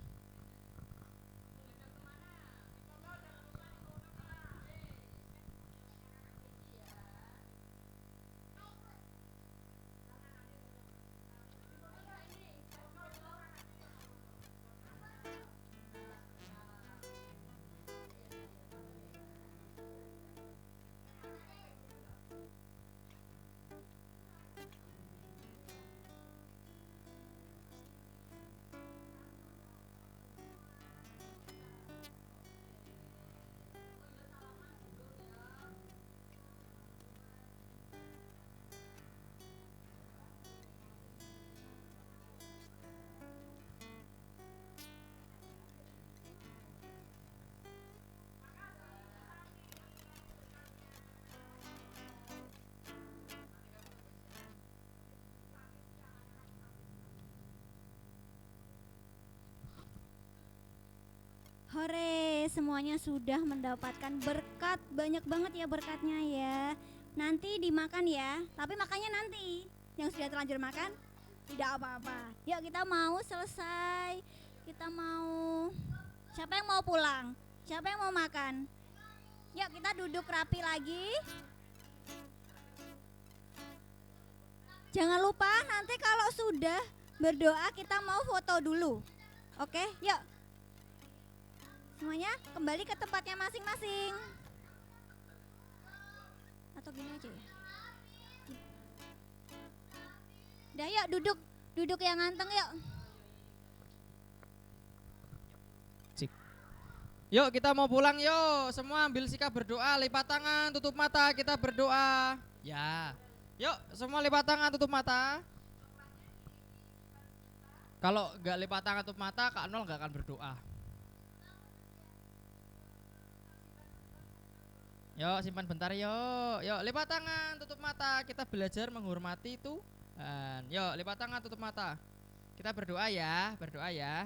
Hore, semuanya sudah mendapatkan berkat, banyak banget ya berkatnya ya. Nanti dimakan ya, tapi makannya nanti. Yang sudah terlanjur makan tidak apa-apa. Yuk kita mau selesai. Kita mau, siapa yang mau pulang? Siapa yang mau makan? Yuk kita duduk rapi lagi. Jangan lupa nanti kalau sudah berdoa kita mau foto dulu. Oke, yuk. Semuanya kembali ke tempatnya masing-masing. Atau gini aja ya. Udah yuk duduk, duduk yang nganteng yuk. Yuk kita mau pulang yuk. Semua ambil sikap berdoa, lipat tangan, tutup mata, kita berdoa. Ya. Yuk semua lipat tangan, tutup mata. Kalau nggak lipat tangan, tutup mata, Kak Nol nggak akan berdoa. Yuk simpan bentar yuk. Yuk lipat tangan, tutup mata. Kita belajar menghormati Tuhan. Yuk lipat tangan, tutup mata. Kita berdoa ya, berdoa ya.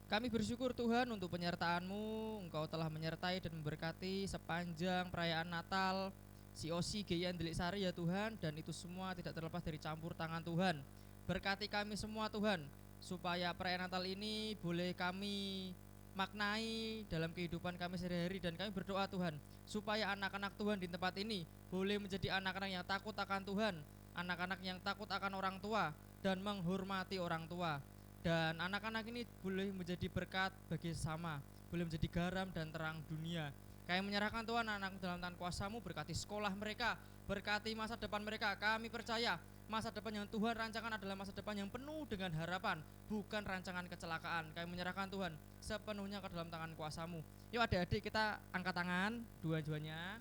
Kami bersyukur Tuhan untuk penyertaan-Mu. Engkau telah menyertai dan memberkati sepanjang perayaan Natal COC GIN Delik Sari ya Tuhan. Dan itu semua tidak terlepas dari campur tangan Tuhan. Berkati kami semua Tuhan, supaya perayaan Natal ini boleh kami maknai dalam kehidupan kami sehari-hari. Dan kami berdoa Tuhan, supaya anak-anak Tuhan di tempat ini boleh menjadi anak-anak yang takut akan Tuhan, anak-anak yang takut akan orang tua dan menghormati orang tua. Dan anak-anak ini boleh menjadi berkat bagi sesama, boleh menjadi garam dan terang dunia. Kami menyerahkan Tuhan anak dalam tangan kuasa-Mu, berkati sekolah mereka, berkati masa depan mereka. Kami percaya masa depan yang Tuhan rancangkan adalah masa depan yang penuh dengan harapan, bukan rancangan kecelakaan. Kami menyerahkan Tuhan sepenuhnya ke dalam tangan kuasa-Mu. Yuk adik-adik kita angkat tangan, dua-duanya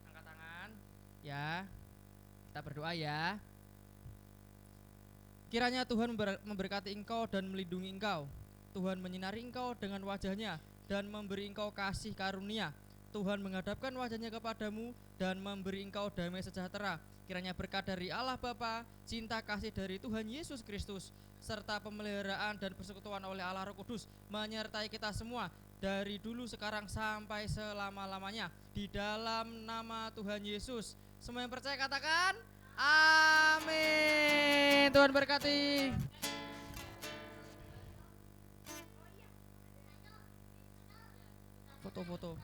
angkat tangan ya. Kita berdoa ya. Kiranya Tuhan memberkati engkau dan melindungi engkau. Tuhan menyinari engkau dengan wajahnya dan memberi engkau kasih karunia. Tuhan menghadapkan wajahnya kepadamu dan memberi engkau damai sejahtera. Kiranya berkat dari Allah Bapa, cinta kasih dari Tuhan Yesus Kristus, serta pemeliharaan dan persekutuan oleh Allah Roh Kudus menyertai kita semua dari dulu, sekarang, sampai selama-lamanya. Di dalam nama Tuhan Yesus. Semua yang percaya katakan amin. Tuhan berkati. Foto-foto.